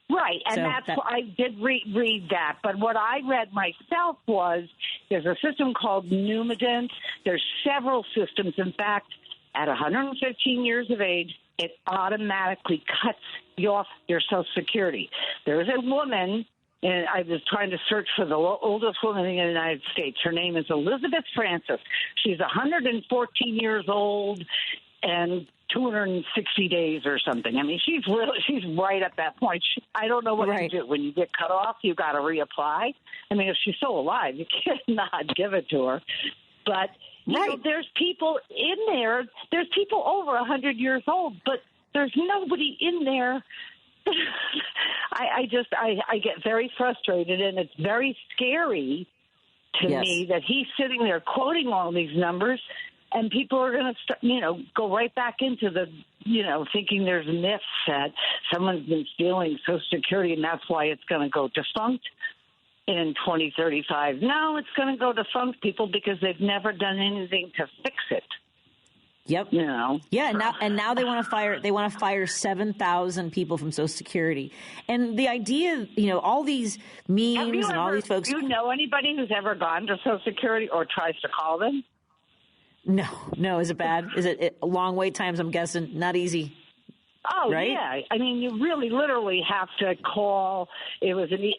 Right, and I did read that. But what I read myself was there's a system called Numident. There's several systems. In fact, at 115 years of age, it automatically cuts you off your Social Security. There is a woman, and I was trying to search for the oldest woman in the United States. Her name is Elizabeth Francis. She's 114 years old and 260 days or something. I mean, she's right at that point. I don't know what to do. When you get cut off, you got to reapply. I mean, if she's still alive, you can't not give it to her. But you know, there's people in there. There's people over 100 years old, but there's nobody in there. I get very frustrated, and it's very scary to me that he's sitting there quoting all these numbers. And people are going to, go right back into the, thinking there's myths that someone's been stealing Social Security and that's why it's going to go defunct in 2035. No, it's going to go defunct, people, because they've never done anything to fix it. Yep. Yeah. Now they want to fire. They want to fire 7,000 people from Social Security. And the idea, all these memes and all these folks. Do you know anybody who's ever gone to Social Security or tries to call them? No. Is it bad? Is it long wait times? I'm guessing not easy. Oh, right? Yeah. I mean, you really literally have to call. It was and it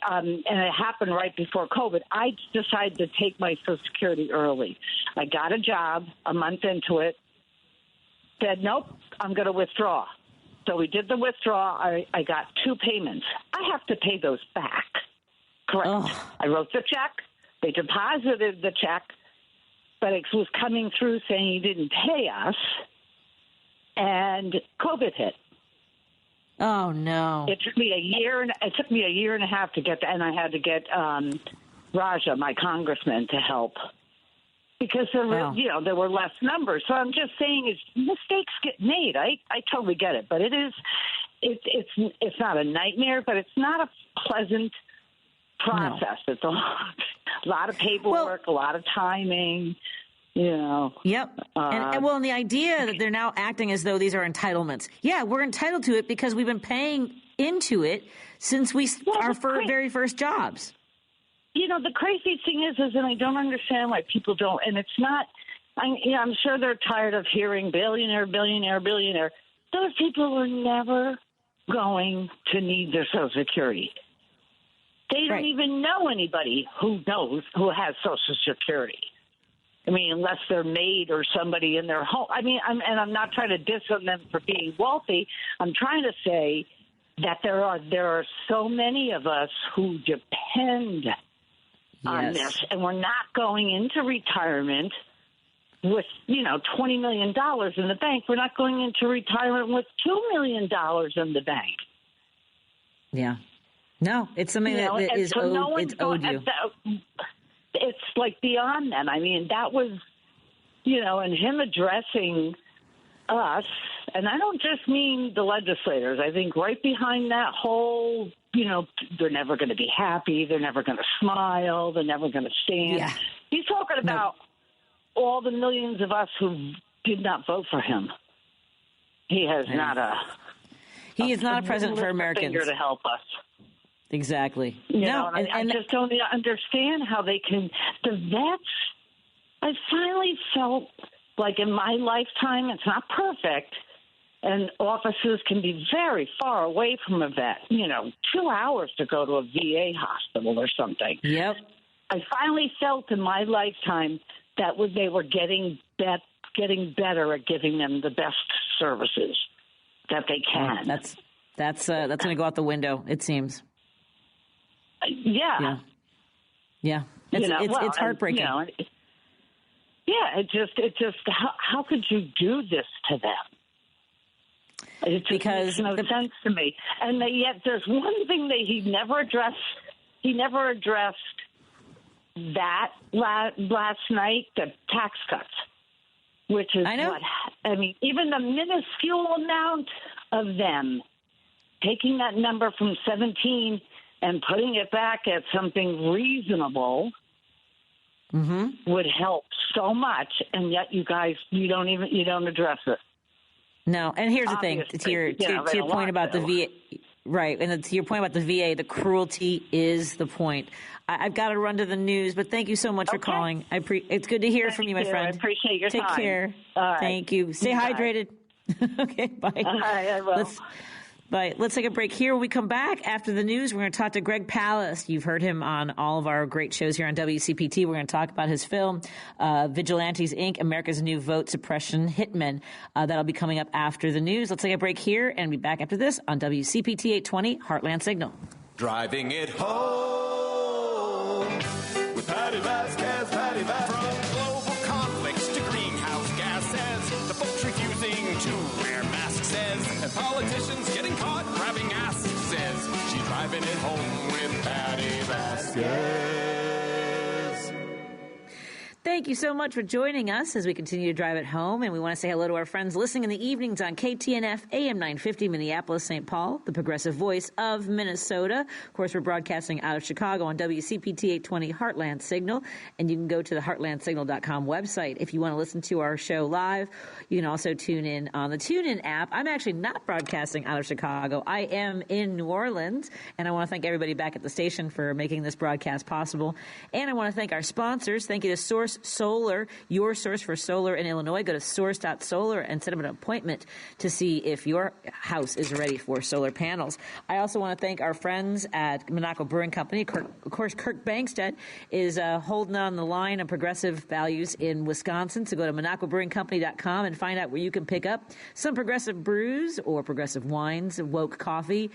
happened right before COVID. I decided to take my Social Security early. I got a job a month into it. Said, nope, I'm going to withdraw. So we did the withdrawal. I got 2 payments. I have to pay those back. Correct. Oh. I wrote the check. They deposited the check. But it was coming through saying you didn't pay us, and COVID hit. Oh no! It took me a year and a half to get that, and I had to get Raja, my congressman, to help because there were less numbers. So I'm just saying, mistakes get made. I totally get it, but it's not a nightmare, but it's not a pleasant process. No. It's a lot of paperwork, a lot of timing, Yep. And the idea that they're now acting as though these are entitlements. Yeah, we're entitled to it because we've been paying into it since our very first jobs. The crazy thing is, and I don't understand why people don't, and it's not, I'm sure they're tired of hearing billionaire, billionaire, billionaire. Those people are never going to need their Social Security. They don't even know anybody who has Social Security. I mean, unless they're maid or somebody in their home. I mean, I'm not trying to diss on them for being wealthy. I'm trying to say that there are so many of us who depend on this, and we're not going into retirement with, $20 million in the bank. We're not going into retirement with $2 million in the bank. Yeah. No, it's something that is owed you. It's like beyond them. I mean, that was, and him addressing us, and I don't just mean the legislators. I think right behind that whole, they're never going to be happy. They're never going to smile. They're never going to stand. Yeah. He's talking about all the millions of us who did not vote for him. He has He is not a president for Americans. To help us. Exactly. I just don't understand how they can. The vets, I finally felt like in my lifetime, it's not perfect, and offices can be very far away from a vet. 2 hours to go to a VA hospital or something. Yep. I finally felt in my lifetime that they were getting better at giving them the best services that they can. That's going to go out the window, it seems. Yeah. It's heartbreaking. It just how could you do this to them? It just makes no sense to me. And yet there's one thing that he never addressed. He never addressed that last night, the tax cuts, which is even the minuscule amount of them taking that number from 17 and putting it back at something reasonable would help so much, and yet you guys you don't address it. No, and here's Obviously, the thing to your point about the VA, right? And to your point about the VA, the cruelty is the point. I've got to run to the news, but thank you so much for calling. It's good to hear from you, my friend. I appreciate your time. Take care. Right. Thank you. Stay hydrated. Okay, bye. All right, I will. Let's take a break here. When we come back after the news, we're going to talk to Greg Palast. You've heard him on all of our great shows here on WCPT. We're going to talk about his film, Vigilantes, Inc., America's New Vote Suppression Hitmen. That'll be coming up after the news. Let's take a break here and be back after this on WCPT 820 Heartland Signal. Driving it home with Patti Vasquez, Patti Vasquez. From global conflicts to greenhouse gases, the folks refusing to wear masks says, and politicians getting caught grabbing ass says, she's driving it home with Patti Vasquez. Thank you so much for joining us as we continue to drive it home. And we want to say hello to our friends listening in the evenings on KTNF AM 950 Minneapolis, St. Paul, the progressive voice of Minnesota. Of course, we're broadcasting out of Chicago on WCPT 820 Heartland Signal. And you can go to the heartlandsignal.com website if you want to listen to our show live. You can also tune in on the TuneIn app. I'm actually not broadcasting out of Chicago. I am in New Orleans. And I want to thank everybody back at the station for making this broadcast possible. And I want to thank our sponsors. Thank you to Source Solar, your source for solar in Illinois. Go to source.solar and set up an appointment to see if your house is ready for solar panels. I also want to thank our friends at Monaco Brewing Company. Of course, Kirk Bangstead is holding on the line of progressive values in Wisconsin. So go to monacobrewingcompany.com and find out where you can pick up some progressive brews or progressive wines, woke coffee,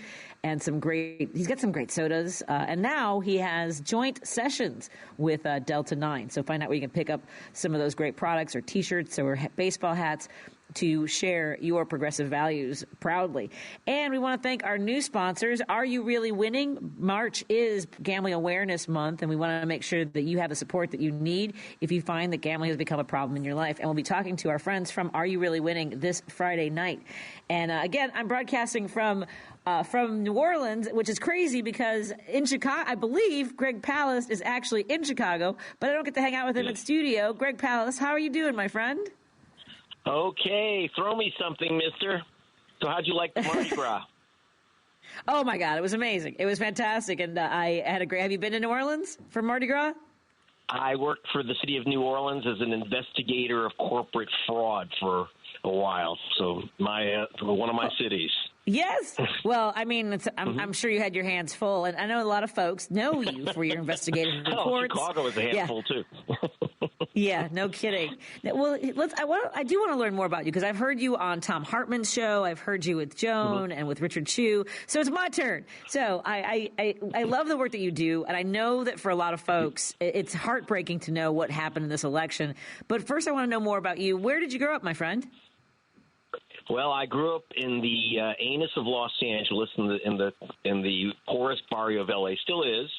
and he's got some great sodas. And now he has joint sessions with Delta 9. So find out where you can pick up some of those great products or T-shirts or baseball hats to share your progressive values proudly. And we want to thank our new sponsors. Are You Really Winning? March is Gambling Awareness Month, and we want to make sure that you have the support that you need if you find that gambling has become a problem in your life. And we'll be talking to our friends from Are You Really Winning this Friday night. And again, I'm broadcasting from New Orleans, which is crazy because in Chicago, I believe Greg Palast is actually in Chicago, but I don't get to hang out with him in studio. Greg Palast, how are you doing, my friend? Okay, throw me something, mister. So how'd you like the Mardi Gras? Oh, my God, it was amazing. It was fantastic, and I had a great... Have you been to New Orleans for Mardi Gras? I worked for the city of New Orleans as an investigator of corporate fraud for a while. So one of my cities. Yes. Well, I mean, I'm sure you had your hands full, and I know a lot of folks know you for your investigative reports. Chicago was a handful too. Yeah, no kidding. Well, I do want to learn more about you because I've heard you on Tom Hartman's show. I've heard you with Joan and with Richard Chu. So it's my turn. So I love the work that you do, and I know that for a lot of folks, it's heartbreaking to know what happened in this election. But first, I want to know more about you. Where did you grow up, my friend? Well, I grew up in the anus of Los Angeles, in the poorest barrio of LA, still is,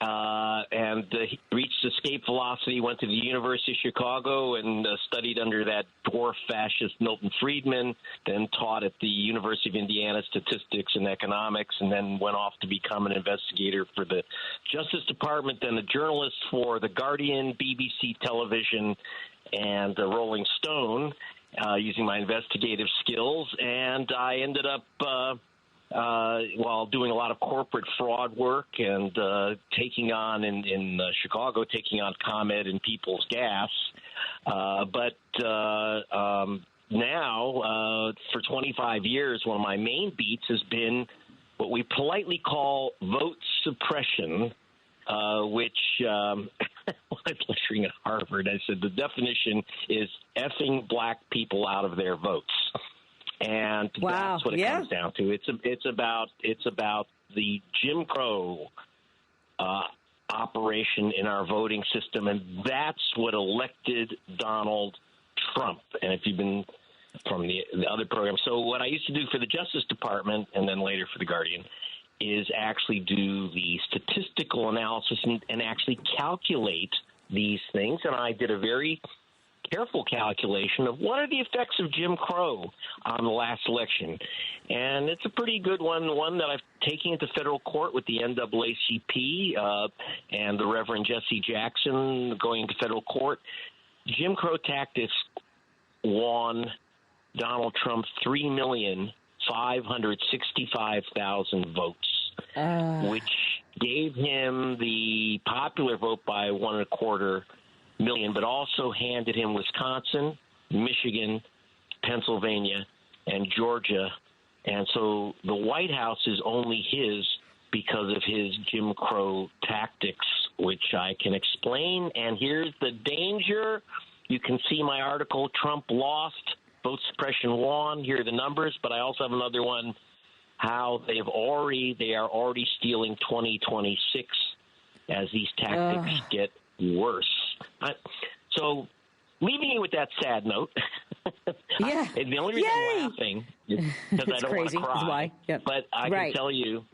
and reached escape velocity. Went to the University of Chicago and studied under that dwarf fascist Milton Friedman. Then taught at the University of Indiana statistics and economics, and then went off to become an investigator for the Justice Department. Then a journalist for The Guardian, BBC Television, and the Rolling Stone. Using my investigative skills, and I ended up, while doing a lot of corporate fraud work and taking on in Chicago, taking on ComEd and People's Gas. But now, for 25 years, one of my main beats has been what we politely call vote suppression, which when I was lecturing at Harvard, I said the definition is effing black people out of their votes, and that's what it comes down to. It's about the Jim Crow operation in our voting system, and that's what elected Donald Trump. And if you've been from the other program, so what I used to do for the Justice Department, and then later for the Guardian, is actually do the statistical analysis and actually calculate these things. And I did a very careful calculation of what are the effects of Jim Crow on the last election. And it's a pretty good one that I've taken into federal court with the NAACP and the Reverend Jesse Jackson going into federal court. Jim Crow tactics won Donald Trump 3,565,000 votes, which gave him the popular vote by 1.25 million, but also handed him Wisconsin, Michigan, Pennsylvania, and Georgia. And so the White House is only his because of his Jim Crow tactics, which I can explain. And here's the danger. You can see my article, Trump lost, vote suppression won. Here are the numbers, but I also have another one, how they are already stealing 2026 as these tactics get worse. So leaving you with that sad note, and the only reason I'm laughing is because I don't want to cry. Why. Yep. But I can tell you,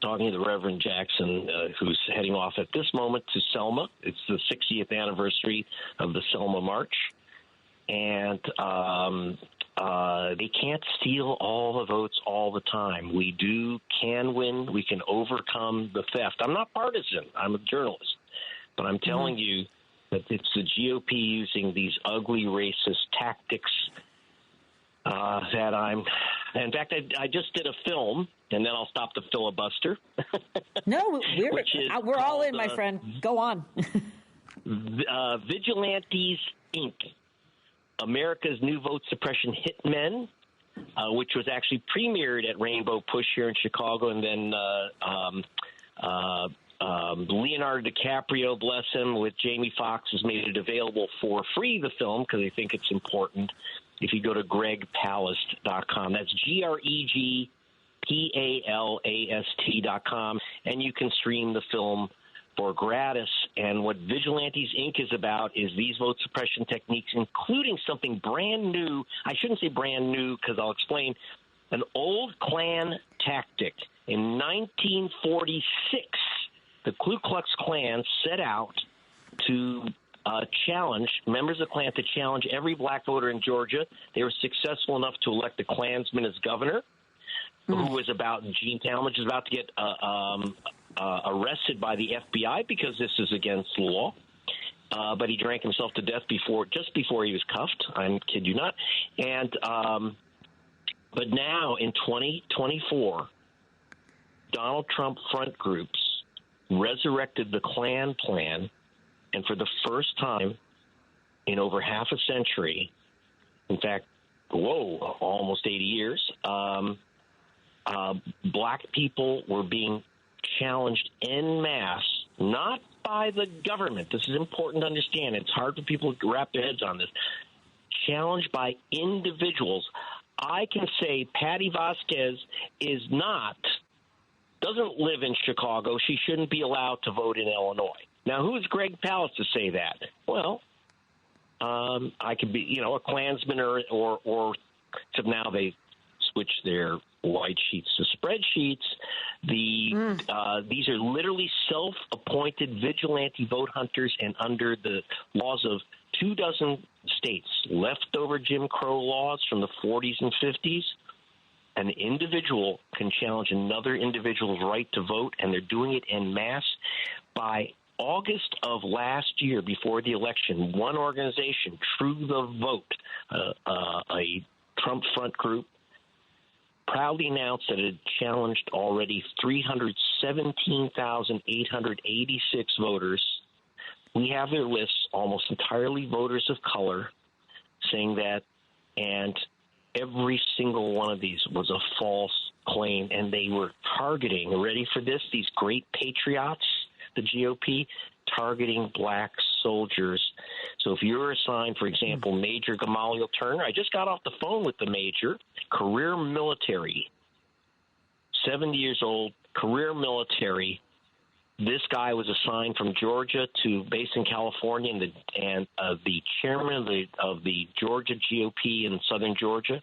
talking to the Reverend Jackson, who's heading off at this moment to Selma. It's the 60th anniversary of the Selma March. And they can't steal all the votes all the time. We can win. We can overcome the theft. I'm not partisan. I'm a journalist. But I'm telling you that it's the GOP using these ugly racist tactics that I'm – in fact, I just did a film, and then I'll stop the filibuster. No, we're all in, my friend. Go on. Vigilantes, Inc., America's New Vote Suppression Hitmen, which was actually premiered at Rainbow Push here in Chicago, and then Leonardo DiCaprio, bless him, with Jamie Foxx has made it available for free, the film, because they think it's important. If you go to gregpalast.com, that's GREGPALAST.com, and you can stream the film for gratis. And what Vigilantes Inc. is about is these vote suppression techniques, including something brand new. I shouldn't say brand new because I'll explain. An old Klan tactic. In 1946, the Ku Klux Klan set out to challenge members of the Klan, to challenge every black voter in Georgia. They were successful enough to elect a Klansman as governor, who was Gene Talmadge was about to get arrested by the FBI because this is against the law. But he drank himself to death just before he was cuffed. I kid you not. And but now in 2024, Donald Trump front groups resurrected the Klan plan And for the first time in over half a century, in fact, almost 80 years, black people were being challenged en masse, not by the government. This is important to understand. It's hard for people to wrap their heads on this. Challenged by individuals. I can say Patti Vasquez doesn't live in Chicago. She shouldn't be allowed to vote in Illinois. Now, who's Greg Palast to say that? Well, I could be, a Klansman or except now they switch their white sheets to spreadsheets. These are literally self-appointed vigilante vote hunters, and under the laws of 24 states, leftover Jim Crow laws from the 40s and 50s, an individual can challenge another individual's right to vote, and they're doing it en masse. By August of last year, before the election, one organization, True the Vote, a Trump front group, proudly announced that it had challenged already 317,886 voters. We have their lists, almost entirely voters of color, saying that, and every single one of these was a false claim, and they were targeting, ready for this, these great patriots, the GOP, targeting black soldiers. So if you're assigned, for example, Major Gamaliel Turner, I just got off the phone with the major, career military, 70 years old, career military. This guy was assigned from Georgia to based in California, and the chairman of the Georgia GOP in southern Georgia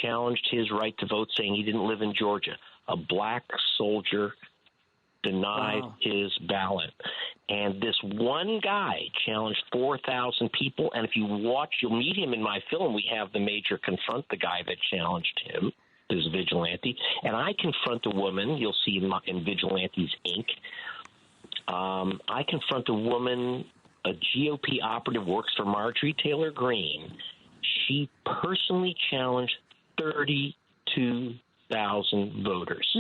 challenged his right to vote, saying he didn't live in Georgia. A black soldier denied his ballot. And this one guy challenged 4,000 people. And if you watch, you'll meet him in my film. We have the major confront the guy that challenged him, this vigilante. And I confront a woman, you'll see in Vigilantes, Inc. I confront a woman, a GOP operative, works for Marjorie Taylor Greene. She personally challenged 32,000 voters.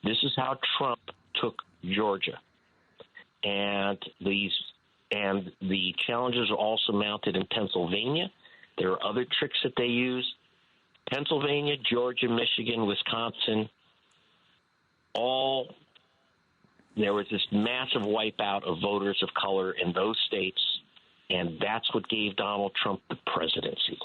This is how Trump took Georgia. And the challenges are also mounted in Pennsylvania. There are other tricks that they use. Pennsylvania, Georgia, Michigan, Wisconsin, there was this massive wipeout of voters of color in those states, and that's what gave Donald Trump the presidency.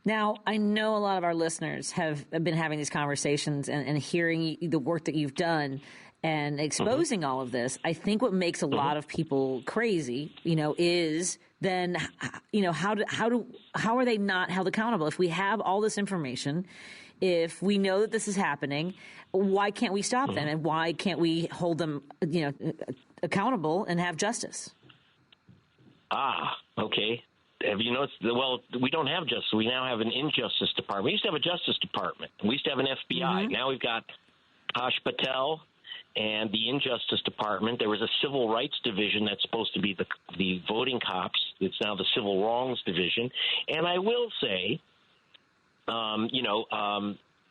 Now, I know a lot of our listeners have been having these conversations and hearing the work that you've done and exposing all of this. I think what makes a lot of people crazy, is then, how are they not held accountable? If we have all this information, if we know that this is happening, why can't we stop them? And why can't we hold them, accountable and have justice? Okay. Have you noticed? Well, we don't have justice. We now have an injustice department. We used to have a Justice Department. We used to have an FBI. Now we've got Kash Patel and the Injustice Department. There was a Civil Rights Division that's supposed to be the voting cops. It's now the Civil Wrongs Division. And I will say,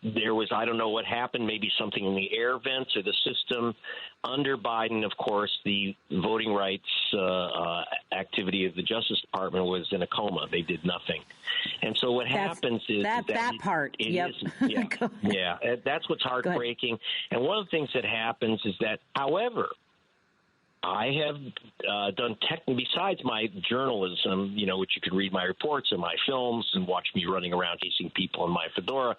there was, I don't know what happened, maybe something in the air vents or the system. Under Biden, of course, the voting rights activity of the Justice Department was in a coma. They did nothing. And so what happens is that part. That's what's heartbreaking. And one of the things that happens is that, however, I have done besides my journalism, which you could read my reports and my films and watch me running around chasing people in my fedora,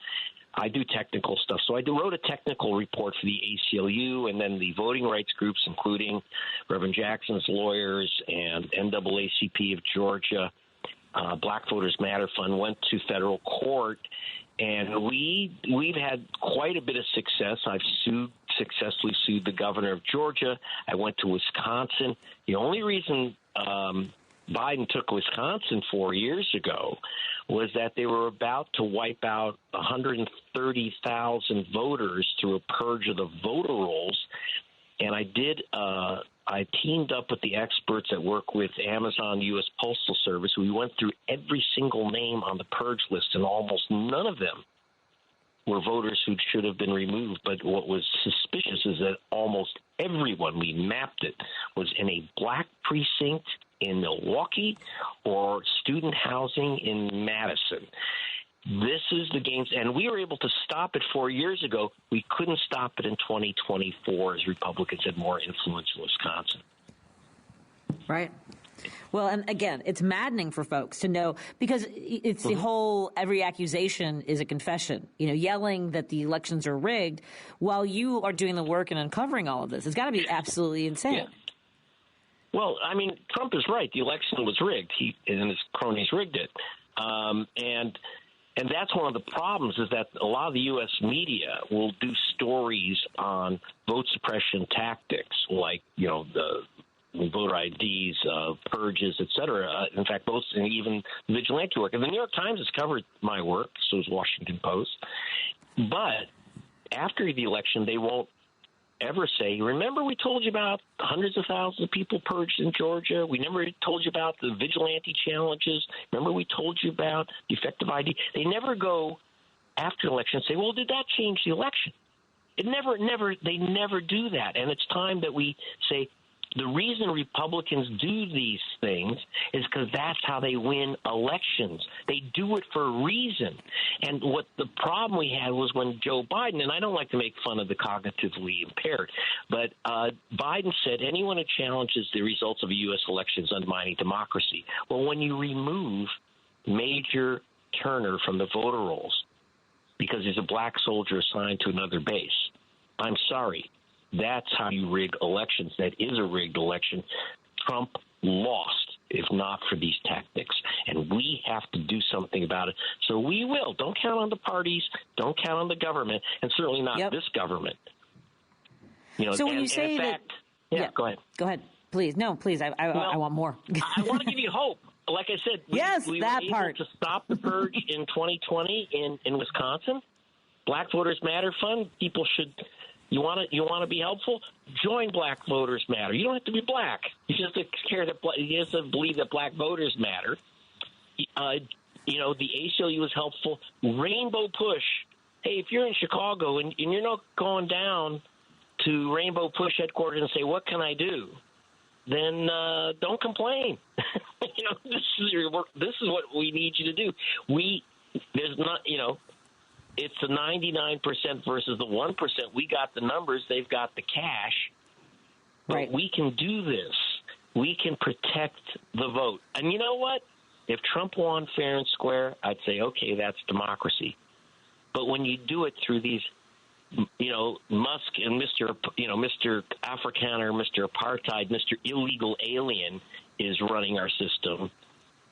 I do technical stuff. So I wrote a technical report for the ACLU, and then the voting rights groups, including Reverend Jackson's lawyers and NAACP of Georgia, Black Voters Matter Fund, went to federal court. And we've had quite a bit of success. I've successfully sued the governor of Georgia. I went to Wisconsin. The only reason Biden took Wisconsin 4 years ago was that they were about to wipe out 130,000 voters through a purge of the voter rolls. And I teamed up with the experts that work with Amazon U.S. Postal Service. We went through every single name on the purge list, and almost none of them were voters who should have been removed. But what was suspicious is that almost everyone, we mapped it, was in a black precinct in Milwaukee or student housing in Madison. This is the games, and we were able to stop it 4 years ago. We couldn't stop it in 2024 as Republicans had more influence in Wisconsin. Right. Well, and again, it's maddening for folks to know, because it's the whole, every accusation is a confession. Yelling that the elections are rigged while you are doing the work and uncovering all of this. It's got to be absolutely insane. Yeah. Well, I mean, Trump is right. The election was rigged. He and his cronies rigged it. And that's one of the problems, is that a lot of the U.S. media will do stories on vote suppression tactics, like, the voter IDs, purges, et cetera. In fact, both, and even vigilante work. And the New York Times has covered my work, so has Washington Post. But after the election, they won't ever say, remember we told you about hundreds of thousands of people purged in Georgia? We never told you about the vigilante challenges. Remember we told you about defective ID? They never go after the election and say, well, did that change the election? They never do that. And it's time that we say, the reason Republicans do these things is because that's how they win elections. They do it for a reason. And what the problem we had was when Joe Biden, and I don't like to make fun of the cognitively impaired, but Biden said anyone who challenges the results of a U.S. election is undermining democracy. Well, when you remove Major Turner from the voter rolls because he's a black soldier assigned to another base, I'm sorry. That's how you rig elections. That is a rigged election. Trump lost if not for these tactics. And we have to do something about it. So we will. Don't count on the parties. Don't count on the government. And certainly not this government. So when you say that... Yeah, go ahead. Go ahead. Please. No, please. I want more. I want to give you hope. Like I said, we were able to stop the purge in 2020 in Wisconsin. Black Voters Matter Fund. People should... You want to be helpful? Join Black Voters Matter. You don't have to be black. You just have to believe that black voters matter. The ACLU was helpful. Rainbow Push. Hey, if you're in Chicago and you're not going down to Rainbow Push headquarters and say, what can I do? Then don't complain. This is your work. This is what we need you to do. It's the 99% versus the 1%. We got the numbers. They've got the cash. Right. But we can do this. We can protect the vote. And you know what? If Trump won fair and square, I'd say, okay, that's democracy. But when you do it through these, Musk and Mr. Afrikaner, Mr. Apartheid, Mr. Illegal Alien is running our system,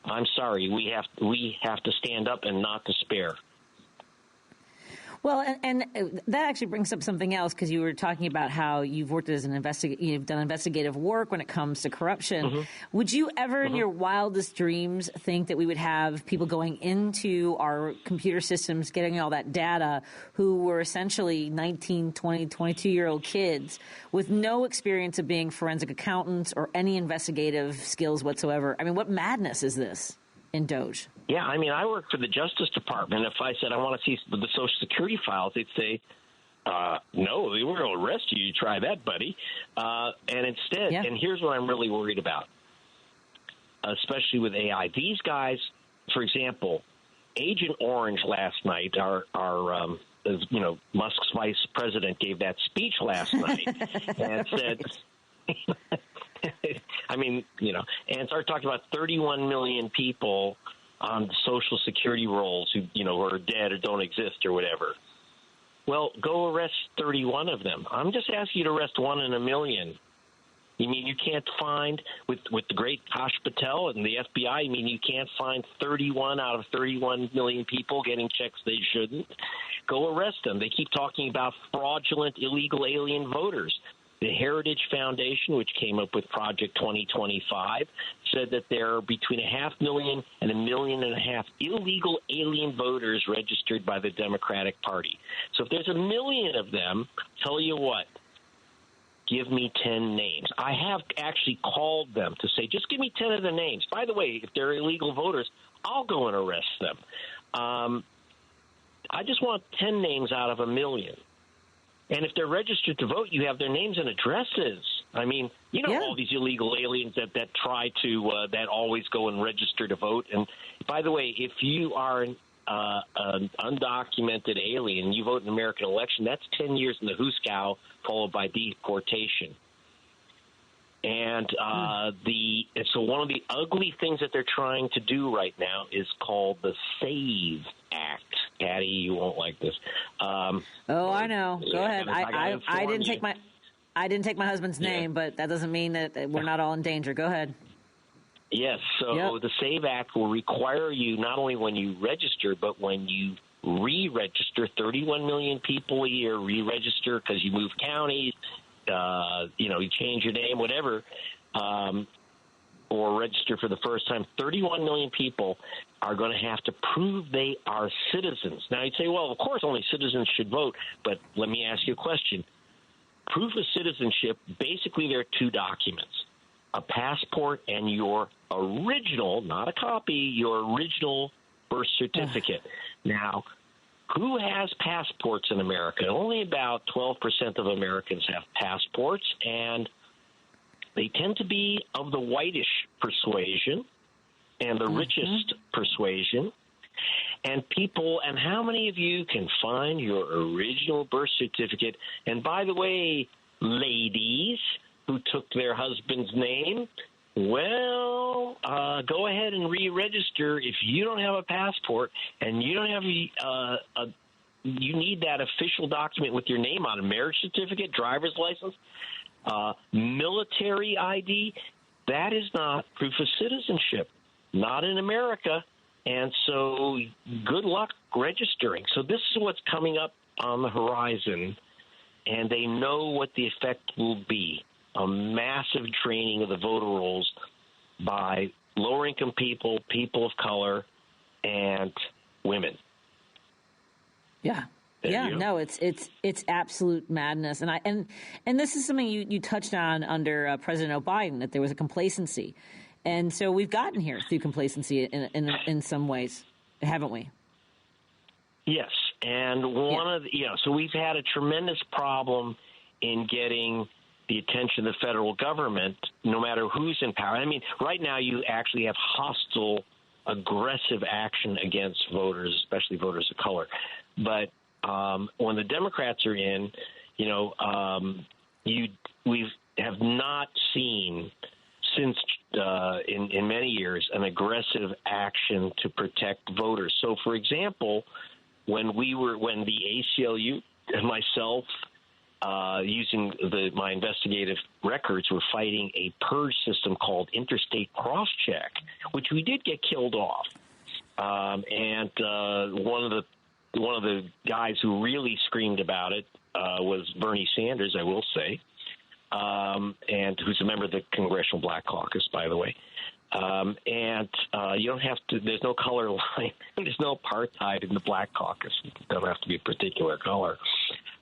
I'm sorry. We have to stand up and not despair. Well, and that actually brings up something else, because you were talking about how you've worked as you've done investigative work when it comes to corruption. Mm-hmm. Would you ever in your wildest dreams think that we would have people going into our computer systems, getting all that data, who were essentially 19, 20, 22-year-old kids with no experience of being forensic accountants or any investigative skills whatsoever? I mean, what madness is this in Doge? Yeah, I mean, I work for the Justice Department. If I said I want to see the Social Security files, they'd say, no, we were going to arrest you. You try that, buddy. And instead, and here's what I'm really worried about, especially with AI. These guys, for example, Agent Orange last night, Musk's vice president gave that speech last night and said... and started talking about 31 million people on the Social Security rolls who, are dead or don't exist or whatever. Well, go arrest 31 of them. I'm just asking you to arrest 1 in a million. You mean you can't find, with the great Kash Patel and the FBI, you can't find 31 out of 31 million people getting checks they shouldn't? Go arrest them. They keep talking about fraudulent illegal alien voters. The Heritage Foundation, which came up with Project 2025, said that there are between 500,000 and 1.5 million illegal alien voters registered by the Democratic Party. So if there's 1 million of them, tell you what, give me 10 names. I have actually called them to say, just give me 10 of the names. By the way, if they're illegal voters, I'll go and arrest them. I just want 10 names out of a million. And if they're registered to vote, you have their names and addresses. I mean, all these illegal aliens that try to that always go and register to vote. And by the way, if you are an undocumented alien, you vote in an American election, that's 10 years in the hoosegow, followed by deportation. And so one of the ugly things that they're trying to do right now is called the SAVE Act. Patty, you won't like this. I know. Go ahead. I didn't take my husband's name, but that doesn't mean that we're not all in danger. Go ahead. Yes. So the SAVE Act will require you not only when you register, but when you re-register. 31 million people a year re-register because you move counties. You change your name, whatever, or register for the first time. 31 million people are going to have to prove they are citizens. Now, you'd say, well, of course, only citizens should vote. But let me ask you a question. Proof of citizenship, basically there are two documents, a passport and your original, not a copy, your original birth certificate. Now, who has passports in America? Only about 12% of Americans have passports, and they tend to be of the whitish persuasion and the richest persuasion. And how many of you can find your original birth certificate? And by the way, ladies who took their husband's name, well, go ahead and re-register. If you don't have a passport and you don't have you need that official document with your name on, a marriage certificate, driver's license, military ID, that is not proof of citizenship, not in America. And so good luck registering. So this is what's coming up on the horizon, and they know what the effect will be. A massive training of the voter rolls by lower-income people, people of color, and women. Yeah. No, it's absolute madness, and this is something you touched on under President Biden, that there was a complacency, and so we've gotten here through complacency in some ways, haven't we? Yes, and so we've had a tremendous problem in getting the attention of the federal government, no matter who's in power. I mean, right now you actually have hostile, aggressive action against voters, especially voters of color. But when the Democrats are in, we have not seen since in many years an aggressive action to protect voters. So, for example, when the ACLU and myself, using my investigative records, were fighting a purge system called interstate crosscheck, which we did get killed off. And one of the guys who really screamed about it was Bernie Sanders, I will say, and who's a member of the Congressional Black Caucus, by the way. You don't have to. There's no color line. There's no apartheid in the Black Caucus. You don't have to be a particular color.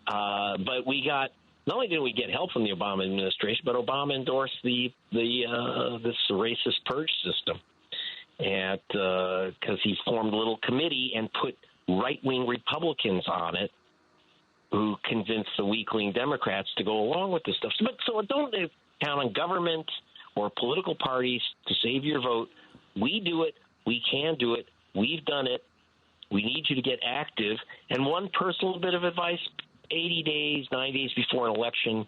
But we got. Not only did we get help from the Obama administration, but Obama endorsed this racist purge system, and because he formed a little committee and put right-wing Republicans on it, who convinced the weakling Democrats to go along with this stuff. So don't count on government or political parties to save your vote. We do it. We can do it. We've done it. We need you to get active. And one personal bit of advice, 80 days, 90 days before an election,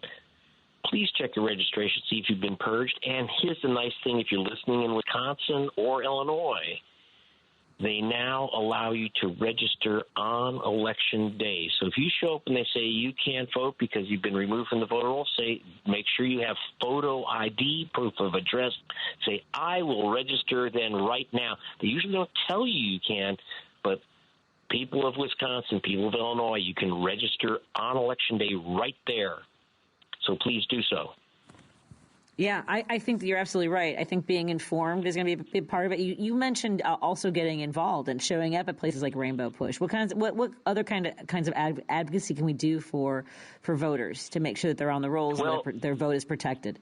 please check your registration, see if you've been purged. And here's the nice thing, if you're listening in Wisconsin or Illinois, they now allow you to register on Election Day. So if you show up and they say you can't vote because you've been removed from the voter roll, make sure you have photo ID, proof of address. Say, I will register then right now. They usually don't tell you can, but people of Wisconsin, people of Illinois, you can register on Election Day right there. So please do so. Yeah, I think that you're absolutely right. I think being informed is going to be a big part of it. You mentioned also getting involved and showing up at places like Rainbow Push. What other kinds of advocacy can we do for voters to make sure that they're on the rolls and their vote is protected?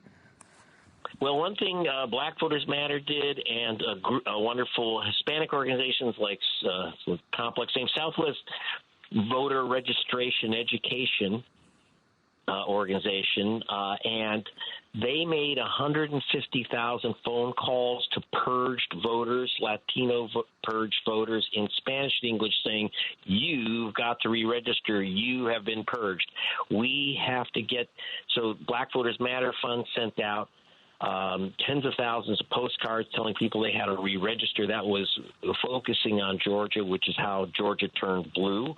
Well, one thing Black Voters Matter did, and wonderful Hispanic organizations like Complex Name Southwest voter registration education organization, and they made 150,000 phone calls to purged voters, Latino purged voters in Spanish and English saying, you've got to re-register. You have been purged. We have to get – so Black Voters Matter Fund sent out tens of thousands of postcards telling people they had to re-register. That was focusing on Georgia, which is how Georgia turned blue.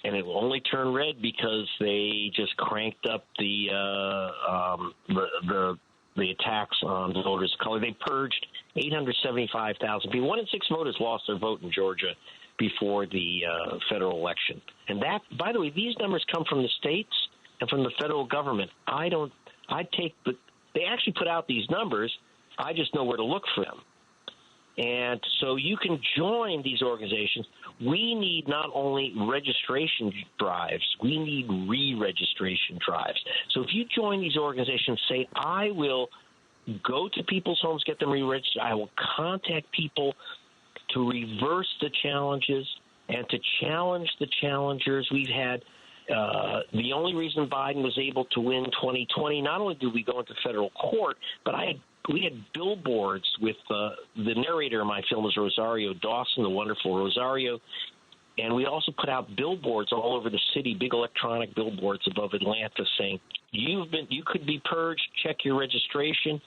And it will only turn red because they just cranked up the attacks on voters of color. They purged 875,000 people. 1 in 6 voters lost their vote in Georgia before the federal election. And that, by the way, these numbers come from the states and from the federal government. They actually put out these numbers. I just know where to look for them. And so you can join these organizations. We need not only registration drives, we need re-registration drives. So if you join these organizations, say, I will go to people's homes, get them re-registered. I will contact people to reverse the challenges and to challenge the challengers. We've had the only reason Biden was able to win 2020, not only did we go into federal court, but we had billboards with the narrator of my film is Rosario Dawson, the wonderful Rosario, and we also put out billboards all over the city, big electronic billboards above Atlanta saying, you could be purged, check your registration.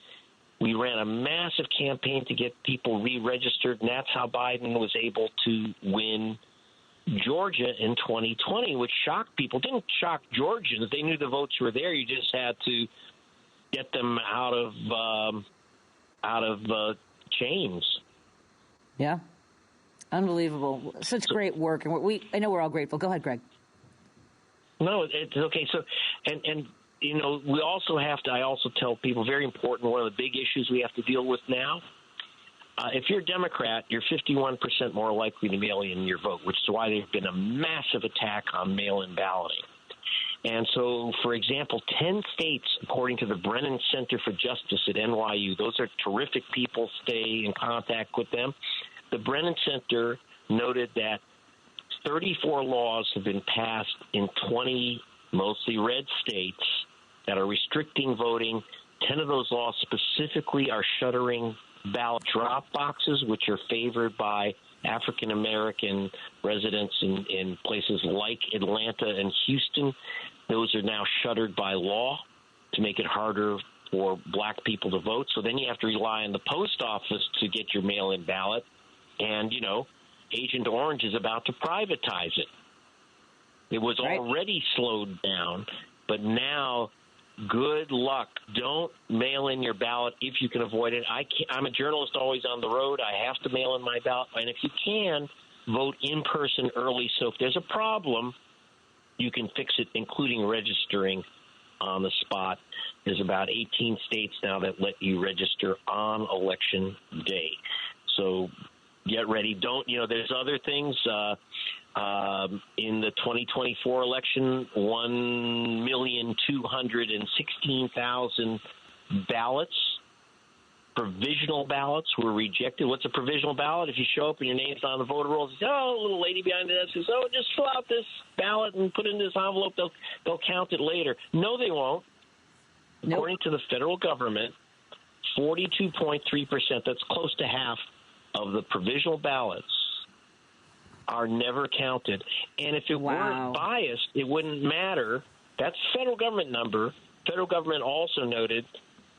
We ran a massive campaign to get people re-registered, and that's how Biden was able to win Georgia in 2020, which shocked people. It didn't shock Georgians. They knew the votes were there. You just had to get them out of chains. Yeah, unbelievable! Such great work, and I know we're all grateful. Go ahead, Greg. No, it's okay. So, and you know, we also have to. I also tell people very important. One of the big issues we have to deal with now. If you're a Democrat, you're 51% more likely to mail in your vote, which is why there's been a massive attack on mail-in balloting. And so, for example, 10 states, according to the Brennan Center for Justice at NYU, those are terrific people, stay in contact with them. The Brennan Center noted that 34 laws have been passed in 20 mostly red states that are restricting voting. 10 of those laws specifically are shuttering ballot drop boxes, which are favored by African-American residents in places like Atlanta and Houston. Those are now shuttered by law to make it harder for black people to vote. So then you have to rely on the post office to get your mail-in ballot. And, you know, Agent Orange is about to privatize it. It was already slowed down, but now good luck. Don't mail in your ballot if you can avoid it. I'm a journalist always on the road. I have to mail in my ballot. And if you can, vote in person early. So if there's a problem, you can fix it, including registering on the spot. There's about 18 states now that let you register on Election Day. So get ready. There's other things. In the 2024 election, 1,216,000 ballots, provisional ballots, were rejected. What's a provisional ballot? If you show up and your name's on the voter roll, a little lady behind the desk says, just fill out this ballot and put it in this envelope. They'll count it later. No, they won't. Nope. According to the federal government, 42.3%, that's close to half of the provisional ballots, are never counted. And if it weren't biased, it wouldn't matter. That's federal government number. Federal government also noted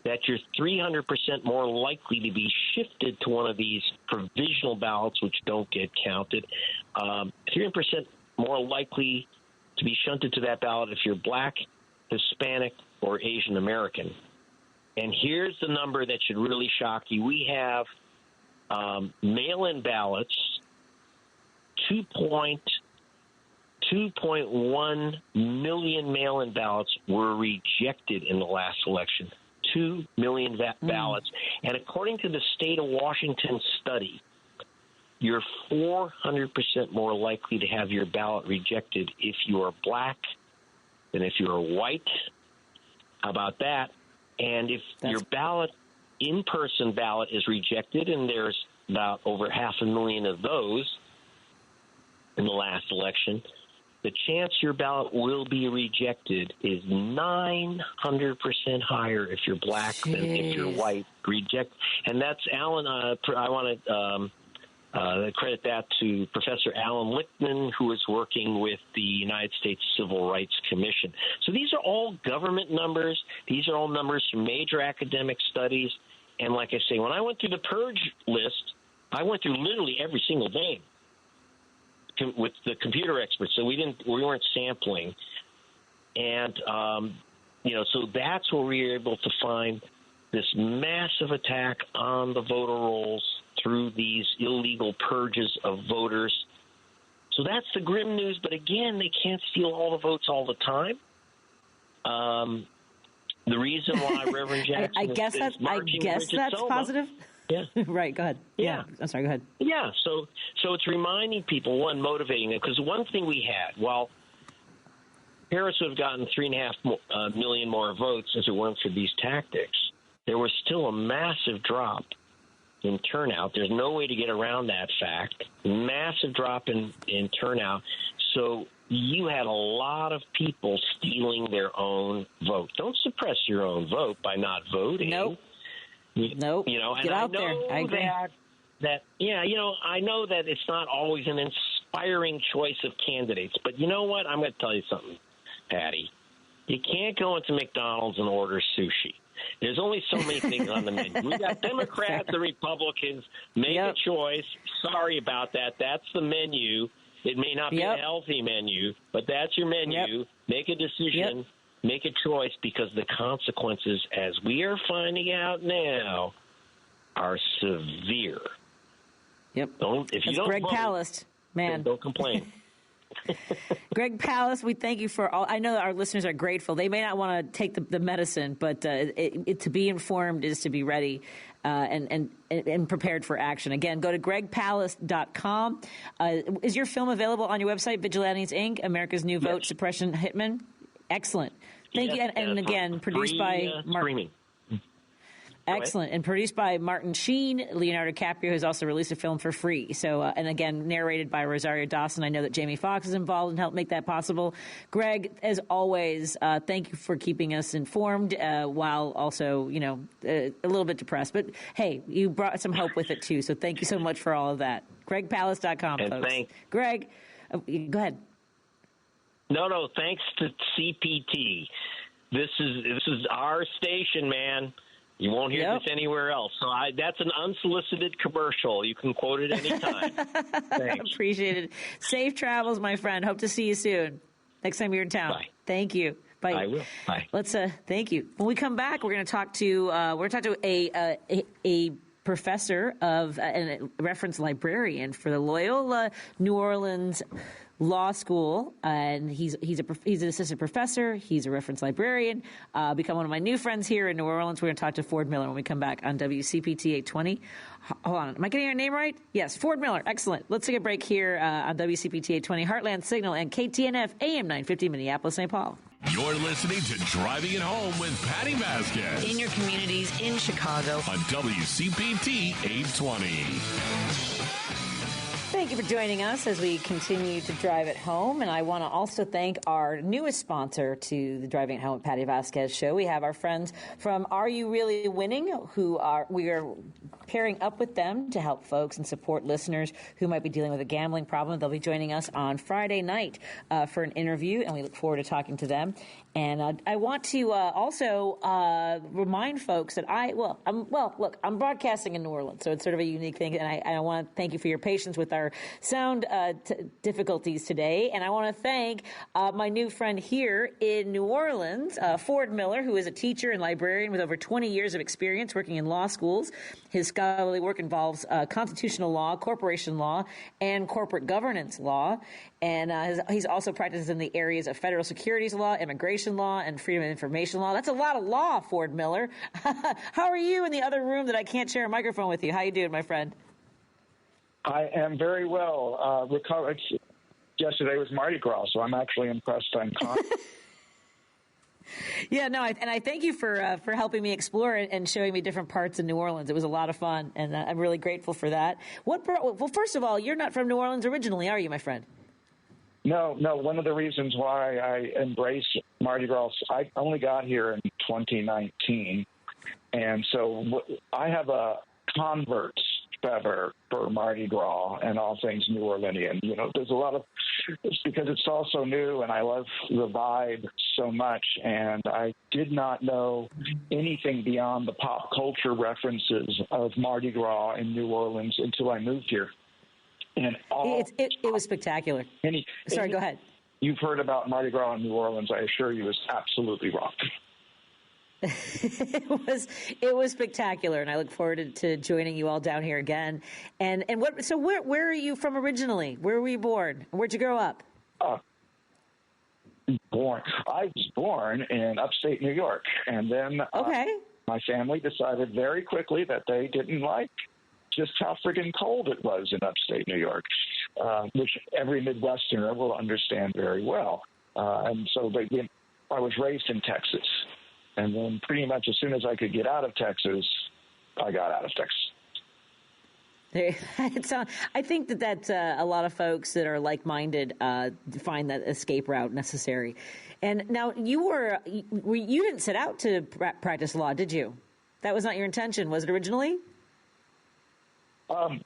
that you're 300% more likely to be shifted to one of these provisional ballots, which don't get counted. 300% more likely to be shunted to that ballot if you're black, Hispanic, or Asian American. And here's the number that should really shock you. We have mail-in ballots. 2.1 million mail-in ballots were rejected in the last election. 2 million ballots. And according to the state of Washington study, you're 400% more likely to have your ballot rejected if you are black than if you are white. How about that? And if your ballot, in-person ballot, is rejected, and there's about over 500,000 of those in the last election, the chance your ballot will be rejected is 900% higher if you're black than if you're white. And that's Alan. I want to credit that to Professor Alan Lichtman, who is working with the United States Civil Rights Commission. So these are all government numbers. These are all numbers from major academic studies. And like I say, when I went through the purge list, I went through literally every single name with the computer experts. So we weren't sampling. And, so that's where we were able to find this massive attack on the voter rolls through these illegal purges of voters. So that's the grim news. But again, they can't steal all the votes all the time. The reason why Reverend Jackson I guess that's positive. Yeah. Right. Go ahead. Yeah. I'm sorry. Go ahead. Yeah. So it's reminding people, one, motivating them, because one thing we had, while Harris would have gotten 3.5 million more votes if it weren't for these tactics, there was still a massive drop in turnout. There's no way to get around that fact. Massive drop in turnout. So you had a lot of people stealing their own vote. Don't suppress your own vote by not voting. Nope. Nope. Get out there. I agree. I know that it's not always an inspiring choice of candidates, but you know what? I'm going to tell you something, Patty. You can't go into McDonald's and order sushi. There's only so many things on the menu. We got Democrats and Republicans. Make a choice. Sorry about that. That's the menu. It may not be a healthy menu, but that's your menu. Make a decision. Make a choice, because the consequences, as we are finding out now, are severe. Yep. If you don't Greg vote, Palast, man. Don't complain. Greg Palast, we thank you for all. I know that our listeners are grateful. They may not want to take the medicine, but to be informed is to be ready and prepared for action. Again, go to gregpalast.com. Is your film available on your website, Vigilantes Inc., America's New Vote Suppression Hitman? Excellent. Thank you. And again, produced by Martin. Excellent. And produced by Martin Sheen. Leonardo DiCaprio has also released a film for free. So, and again, narrated by Rosario Dawson. I know that Jamie Foxx is involved and helped make that possible. Greg, as always, thank you for keeping us informed while also, a little bit depressed. But, hey, you brought some hope with it, too. So thank you so much for all of that. GregPalast.com, folks. Greg, go ahead. No, thanks to CPT. This is our station, man. You won't hear this anywhere else. So that's an unsolicited commercial. You can quote it anytime. Thanks. Appreciate it. Safe travels, my friend. Hope to see you soon. Next time you're in town. Bye. Thank you. Bye. I will. Bye. Let's thank you. When we come back, we're going to talk to a professor of and a reference librarian for the Loyola New Orleans Law School, and he's an assistant professor. He's a reference librarian. Become one of my new friends here in New Orleans. We're going to talk to Ford Miller when we come back on WCPT 820. Hold on, am I getting your name right? Yes, Ford Miller. Excellent. Let's take a break here on WCPT 820, Heartland Signal, and KTNF AM 950, Minneapolis, St. Paul. You're listening to Driving It Home with Patti Vasquez. In your communities, in Chicago. On WCPT 820. Thank you for joining us as we continue to drive it home. And I want to also thank our newest sponsor to the Driving It Home with Patti Vasquez show. We have our friends from Are You Really Winning? We are pairing up with them to help folks and support listeners who might be dealing with a gambling problem. They'll be joining us on Friday night for an interview, and we look forward to talking to them. And I want to also remind folks that I'm broadcasting in New Orleans, so it's sort of a unique thing. And I want to thank you for your patience with our sound difficulties today. And I want to thank my new friend here in New Orleans, Ford Miller, who is a teacher and librarian with over 20 years of experience working in law schools. His scholarly work involves constitutional law, corporation law, and corporate governance law. And he's also practices in the areas of federal securities law, immigration law, and freedom of information law. That's a lot of law, Ford Miller. How are you in the other room that I can't share a microphone with you? How you doing, my friend? I am very well. Recovered. Yesterday was Mardi Gras, so I'm actually impressed. I'm confident. Yeah, no, and I thank you for helping me explore and showing me different parts of New Orleans. It was a lot of fun, and I'm really grateful for that. Well, first of all, you're not from New Orleans originally, are you, my friend? No. One of the reasons why I embrace Mardi Gras, I only got here in 2019, and so I have a converts fever for Mardi Gras and all things New Orleanian. There's a lot of, it's because it's all so new, and I love the vibe so much, and I did not know anything beyond the pop culture references of Mardi Gras in New Orleans until I moved here. And it was spectacular. Sorry, go ahead. You've heard about Mardi Gras in New Orleans. I assure you, it's absolutely wrong. It was spectacular, and I look forward to joining you all down here again. And where are you from originally? Where were you born? Where'd you grow up? I was born in upstate New York, and then my family decided very quickly that they didn't like just how friggin' cold it was in upstate New York, which every Midwesterner will understand very well. And so I was raised in Texas. And then pretty much as soon as I could get out of Texas, I got out of Texas. I think that a lot of folks that are like-minded find that escape route necessary. And now you didn't set out to practice law, did you? That was not your intention, was it originally? I'm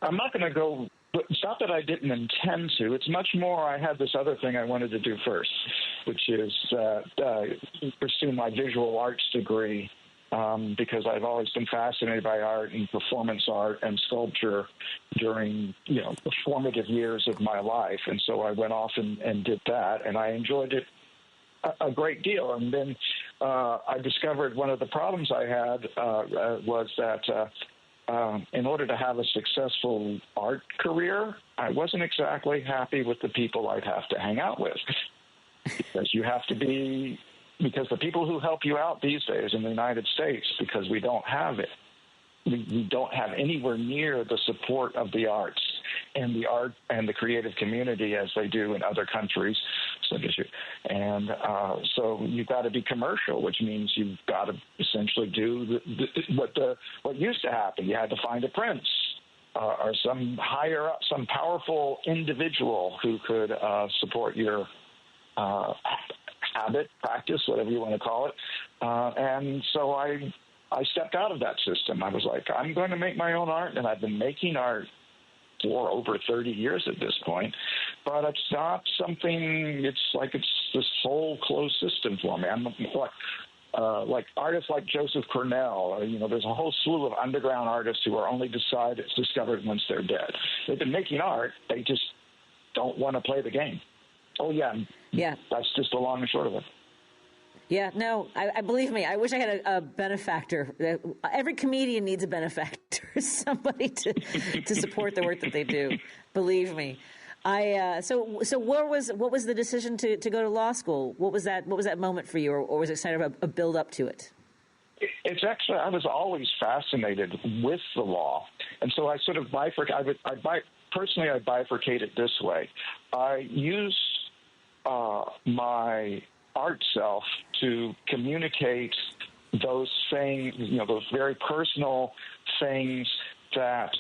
not going to go. It's not that I didn't intend to. It's much more I had this other thing I wanted to do first, which is pursue my visual arts degree because I've always been fascinated by art and performance art and sculpture during, the formative years of my life. And so I went off and did that, and I enjoyed it a great deal. And then I discovered one of the problems I had was that in order to have a successful art career, I wasn't exactly happy with the people I'd have to hang out with. Because because the people who help you out these days in the United States, because we don't have it, we don't have anywhere near the support of the arts and the art and the creative community as they do in other countries. And so you've got to be commercial, which means you've got to essentially do what used to happen. You had to find a prince or some higher up, some powerful individual who could support your habit, practice, whatever you want to call it. And so I stepped out of that system. I was like, I'm going to make my own art, and I've been making art for over 30 years at this point, but it's not something, it's this whole closed system for me. I'm like artists like Joseph Cornell, there's a whole slew of underground artists who are only discovered once they're dead. They've been making art, they just don't want to play the game. Oh, yeah. That's just the long and short of it. Yeah, no, I believe me. I wish I had a benefactor. Every comedian needs a benefactor, somebody to support the work that they do. Believe me. So what was the decision to go to law school? What was that moment for you, or was it kind of a build up to it? It's actually, I was always fascinated with the law, and so I sort of bifurcate. Personally, I bifurcate it this way. I use my art self to communicate those things, those very personal things that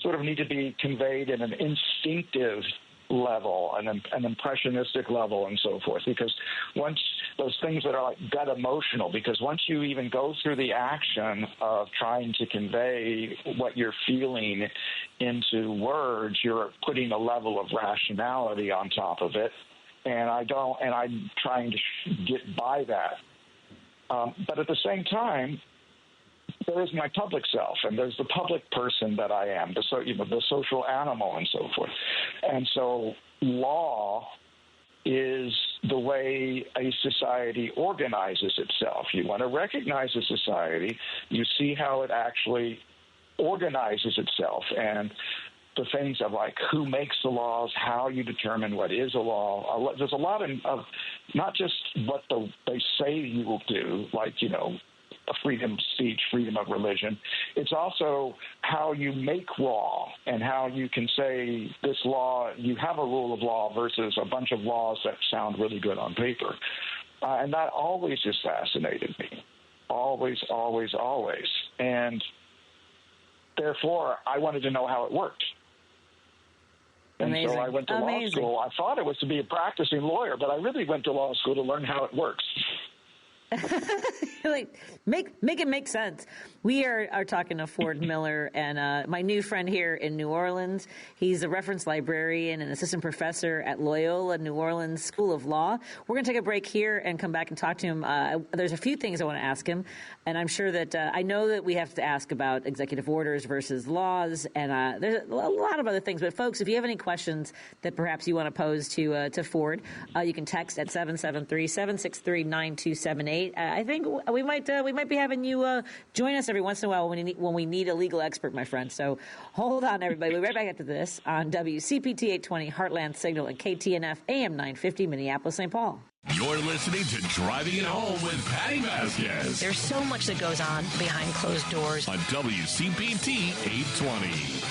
sort of need to be conveyed in an instinctive level, an impressionistic level, and so forth. Because once those things that are like gut emotional, because once you even go through the action of trying to convey what you're feeling into words, you're putting a level of rationality on top of it. And I'm trying to get by that. But at the same time, there is my public self, and there's the public person that I am, the social animal and so forth. And so law is the way a society organizes itself. You want to recognize a society, you see how it actually organizes itself, and the things of like who makes the laws, how you determine what is a law. There's a lot of not just what they say you will do, like, freedom of speech, freedom of religion. It's also how you make law and how you can say this law, you have a rule of law versus a bunch of laws that sound really good on paper. And that always just fascinated me. Always, always, always. And therefore, I wanted to know how it worked. And so I went to law school. I thought it was to be a practicing lawyer, but I really went to law school to learn how it works. Like, make it make sense. We are talking to Ford Miller, and my new friend here in New Orleans. He's a reference librarian and assistant professor at Loyola New Orleans School of Law. We're going to take a break here and come back and talk to him. There's a few things I want to ask him, and I'm sure that I know that we have to ask about executive orders versus laws, and there's a lot of other things. But folks, if you have any questions that perhaps you want to pose to Ford, you can text at 773-763-9278. I think we might be having you join us every once in a while when we need a legal expert, my friend. So hold on, everybody. We'll be right back after this on WCPT 820 Heartland Signal and KTNF AM 950 Minneapolis, St. Paul. You're listening to Driving It Home with Patti Vasquez. There's so much that goes on behind closed doors on WCPT 820.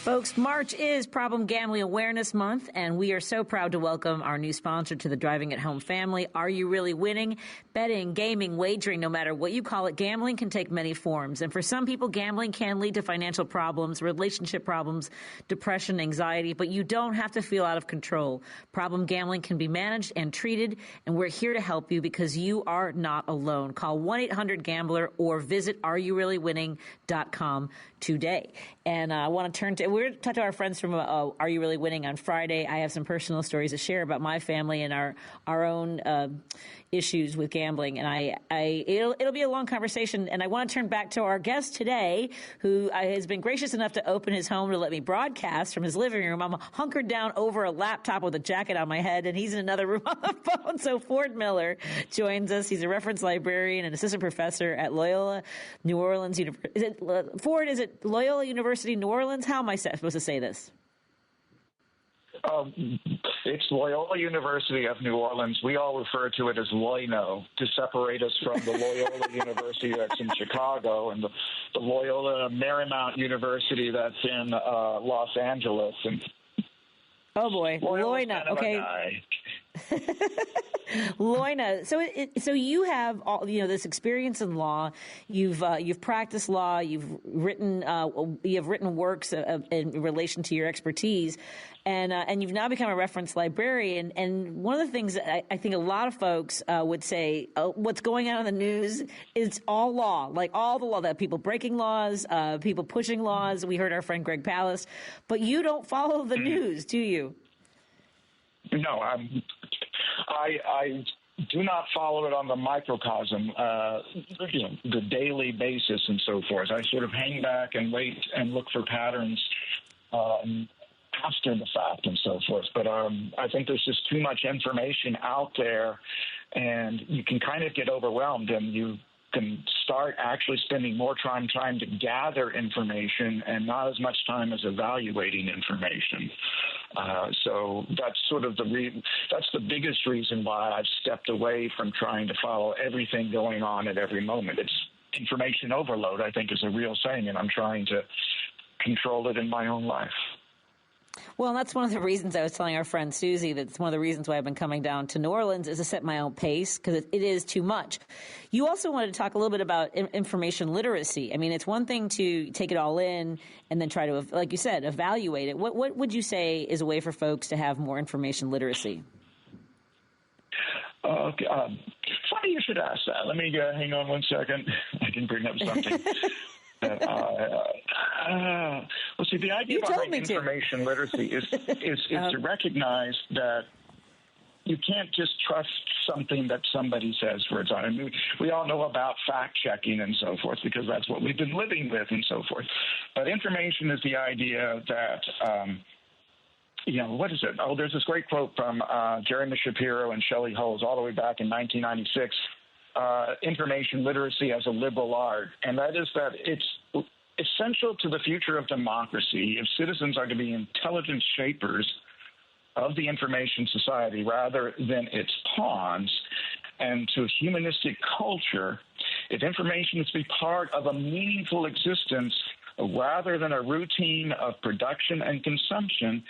Folks, March is Problem Gambling Awareness Month, and we are so proud to welcome our new sponsor to the Driving It Home family. Are you really winning? Betting, gaming, wagering, no matter what you call it, gambling can take many forms. And for some people, gambling can lead to financial problems, relationship problems, depression, anxiety, but you don't have to feel out of control. Problem gambling can be managed and treated, and we're here to help you because you are not alone. Call 1-800-GAMBLER or visit areyourellywinning.com today. And I want to turn to, we're going to talk to our friends from Are You Really Winning on Friday. I have some personal stories to share about my family and our own issues with gambling. And it'll be a long conversation. And I want to turn back to our guest today, who has been gracious enough to open his home to let me broadcast from his living room. I'm hunkered down over a laptop with a jacket on my head, and he's in another room on the phone. So Ford Miller joins us. He's a reference librarian and assistant professor at Loyola New Orleans University. Is it Loyola University New Orleans? How am I supposed to say this? It's Loyola University of New Orleans. We all refer to it as Loyno to separate us from the Loyola University that's in Chicago and the Loyola Marymount University that's in Los Angeles. And oh boy, Loyna. Okay. Loyna. So you have this experience in law. You've practiced law. You've written works in relation to your expertise, and you've now become a reference librarian. And one of the things that I think a lot of folks would say, what's going on in the news is all law, like all the law, that people breaking laws, people pushing laws. We heard our friend Greg Palast, but you don't follow the news, do you? No, I do not follow it on the microcosm, the daily basis and so forth. I sort of hang back and wait and look for patterns after the fact and so forth. But I think there's just too much information out there, and you can kind of get overwhelmed, and you can start actually spending more time trying to gather information and not as much time as evaluating information. So that's sort of that's the biggest reason why I've stepped away from trying to follow everything going on at every moment. It's information overload, I think, is a real thing, and I'm trying to control it in my own life. Well, and that's one of the reasons I was telling our friend Susie that's one of the reasons why I've been coming down to New Orleans is to set my own pace because it is too much. You also wanted to talk a little bit about information literacy. I mean, it's one thing to take it all in and then try to, like you said, evaluate it. What would you say is a way for folks to have more information literacy? Okay. Funny you should ask that. Let me hang on one second. I can bring up something. Well, see, the idea behind information literacy is to recognize that you can't just trust something that somebody says for its own. I mean, we all know about fact-checking and so forth because that's what we've been living with and so forth. But information is the idea that, what is it? Oh, there's this great quote from Jeremy Shapiro and Shelley Holmes all the way back in 1996. Information literacy as a liberal art, and that is that it's essential to the future of democracy if citizens are to be intelligent shapers of the information society rather than its pawns, and to humanistic culture, if information is to be part of a meaningful existence rather than a routine of production and consumption,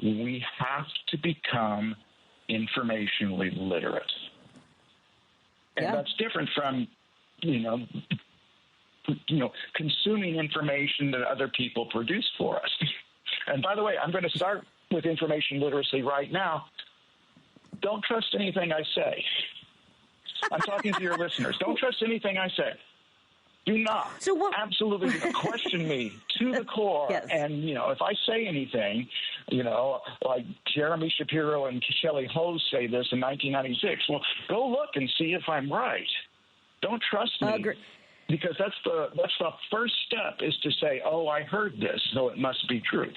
we have to become informationally literate. And that's different from, consuming information that other people produce for us. And by the way, I'm going to start with information literacy right now. Don't trust anything I say. I'm talking to your listeners. Don't trust anything I say. Do not. Absolutely question me to the core. Yes. And, if I say anything, like Jeremy Shapiro and Shelley Hose say this in 1996, well, go look and see if I'm right. Don't trust me. Because that's the first step is to say, oh, I heard this, so it must be true.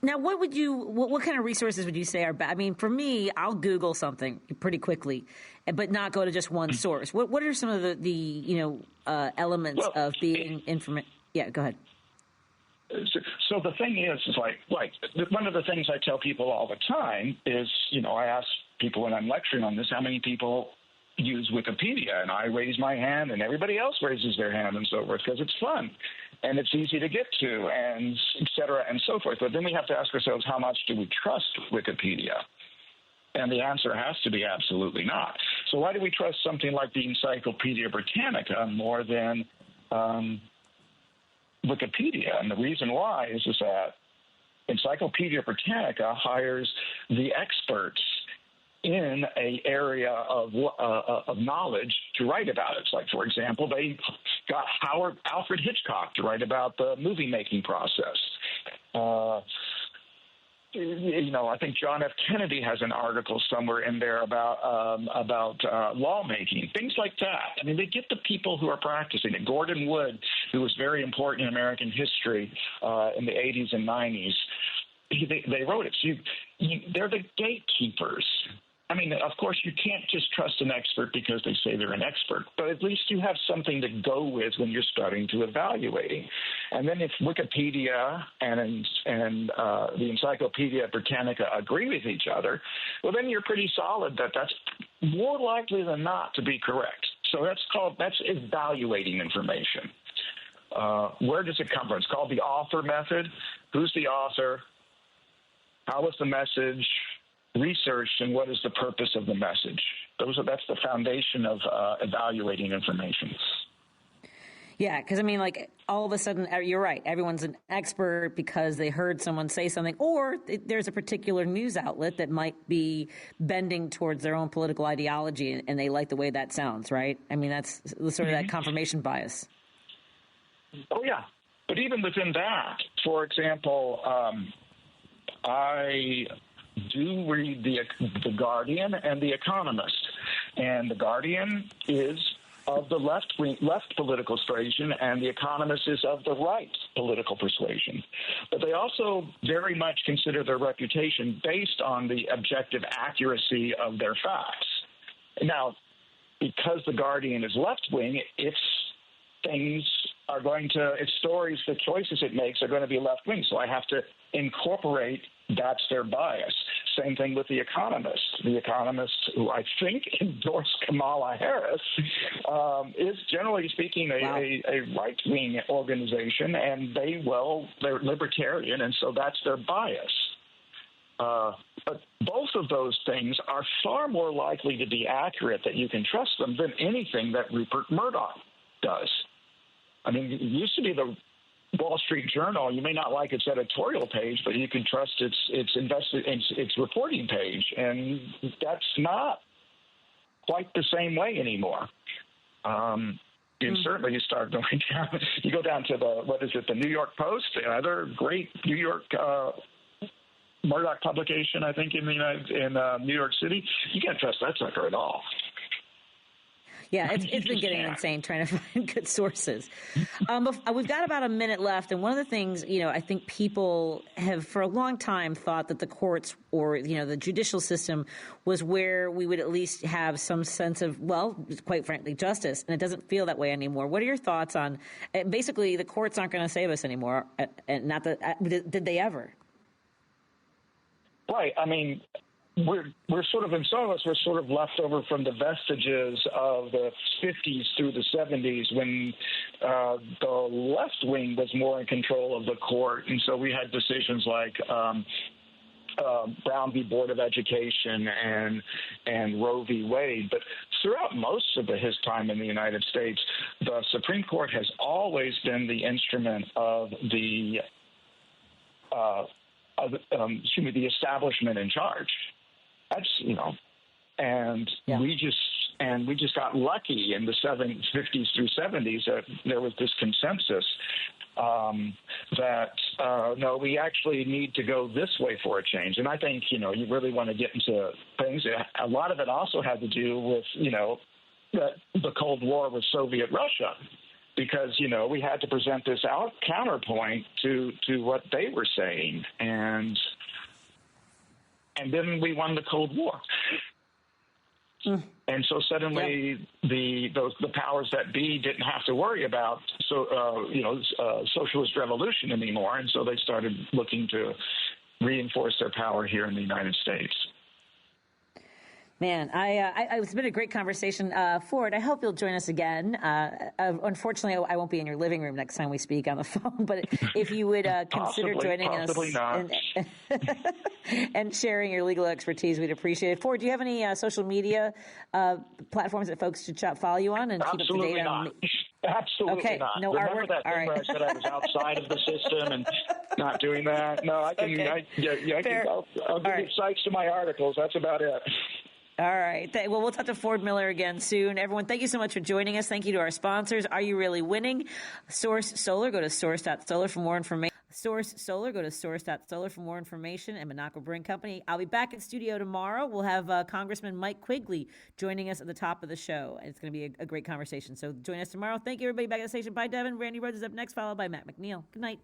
Now, what kind of resources would you say are bad? I mean, for me, I'll Google something pretty quickly, but not go to just one source. What are some of the elements of being information? Yeah, go ahead. So the thing is like one of the things I tell people all the time is, I ask people when I'm lecturing on this, how many people use Wikipedia, and I raise my hand and everybody else raises their hand and so forth because it's fun and it's easy to get to and et cetera and so forth. But then we have to ask ourselves, how much do we trust Wikipedia? And the answer has to be absolutely not. So why do we trust something like the Encyclopedia Britannica more than Wikipedia? And the reason why is that Encyclopedia Britannica hires the experts in an area of knowledge to write about it. It's like, for example, they got Alfred Hitchcock to write about the movie-making process. I think John F. Kennedy has an article somewhere in there about lawmaking, things like that. I mean, they get the people who are practicing it. Gordon Wood, who was very important in American history in the 80s and 90s, they wrote it. So they're the gatekeepers. I mean, of course, you can't just trust an expert because they say they're an expert, but at least you have something to go with when you're starting to evaluating. And then if Wikipedia and the Encyclopedia Britannica agree with each other, well, then you're pretty solid that that's more likely than not to be correct. So that's evaluating information. Where does it come from? It's called the author method. Who's the author? How was the message researched, and what is the purpose of the message? That's the foundation of evaluating information. Yeah, because, I mean, like, all of a sudden, you're right, everyone's an expert because they heard someone say something, or there's a particular news outlet that might be bending towards their own political ideology, and they like the way that sounds, right? I mean, that's sort of that confirmation bias. Oh, yeah. But even within that, for example, I do read the Guardian and the Economist, and the Guardian is of the left political persuasion, and the Economist is of the right political persuasion. But they also very much consider their reputation based on the objective accuracy of their facts. Now, because the Guardian is left-wing, its stories, the choices it makes are going to be left-wing, so I have to incorporate that's their bias. Same thing with The Economist. The Economist, who I think endorsed Kamala Harris, is generally speaking a right-wing organization, and they're libertarian, and so that's their bias. But both of those things are far more likely to be accurate, that you can trust them, than anything that Rupert Murdoch does. I mean, it used to be the Wall Street Journal. You may not like its editorial page, but you can trust its reporting page, and that's not quite the same way anymore. And certainly, you start going down. You go down to the New York Post, another great New York Murdoch publication, I think, in New York City. You can't trust that sucker at all. Yeah, it's been getting insane trying to find good sources. We've got about a minute left, and one of the things, I think people have for a long time thought that the courts or, the judicial system was where we would at least have some sense of, well, quite frankly, justice, and it doesn't feel that way anymore. What are your thoughts on, basically, the courts aren't going to save us anymore, and not that, did they ever? Right, I mean, we're sort of, in some of us, we're sort of left over from the vestiges of the 50s through the 70s when the left wing was more in control of the court. And so we had decisions like Brown v. Board of Education and Roe v. Wade. But throughout most of his time in the United States, the Supreme Court has always been the instrument of the the establishment in charge. That's, and we just got lucky in the 50s through 70s that there was this consensus that no, we actually need to go this way for a change. And I think, you really want to get into things. A lot of it also had to do with, the Cold War with Soviet Russia, because, we had to present this counterpoint to what they were saying. And then we won the Cold War. And so suddenly the powers that be didn't have to worry about socialist revolution anymore, and so they started looking to reinforce their power here in the United States. Man, it's been a great conversation. Ford, I hope you'll join us again. Unfortunately, I won't be in your living room next time we speak on the phone, but if you would consider joining us and sharing your legal expertise, we'd appreciate it. Ford, do you have any social media platforms that folks should follow you on and keep up to date on? Absolutely not. No Remember artwork? that thing where I said I was outside of the system and not doing that? No, I can. Okay. I'll give you sites to my articles. That's about it. All right. Well, we'll talk to Ford Miller again soon. Everyone, thank you so much for joining us. Thank you to our sponsors. Are you really winning? Source Solar. Go to source.solar for more information. Source Solar. Go to source.solar for more information. And Monaco Brewing Company. I'll be back in studio tomorrow. We'll have Congressman Mike Quigley joining us at the top of the show. It's going to be a great conversation. So join us tomorrow. Thank you, everybody, back at the station. Bye, Devin. Randy Rhodes is up next, followed by Matt McNeil. Good night.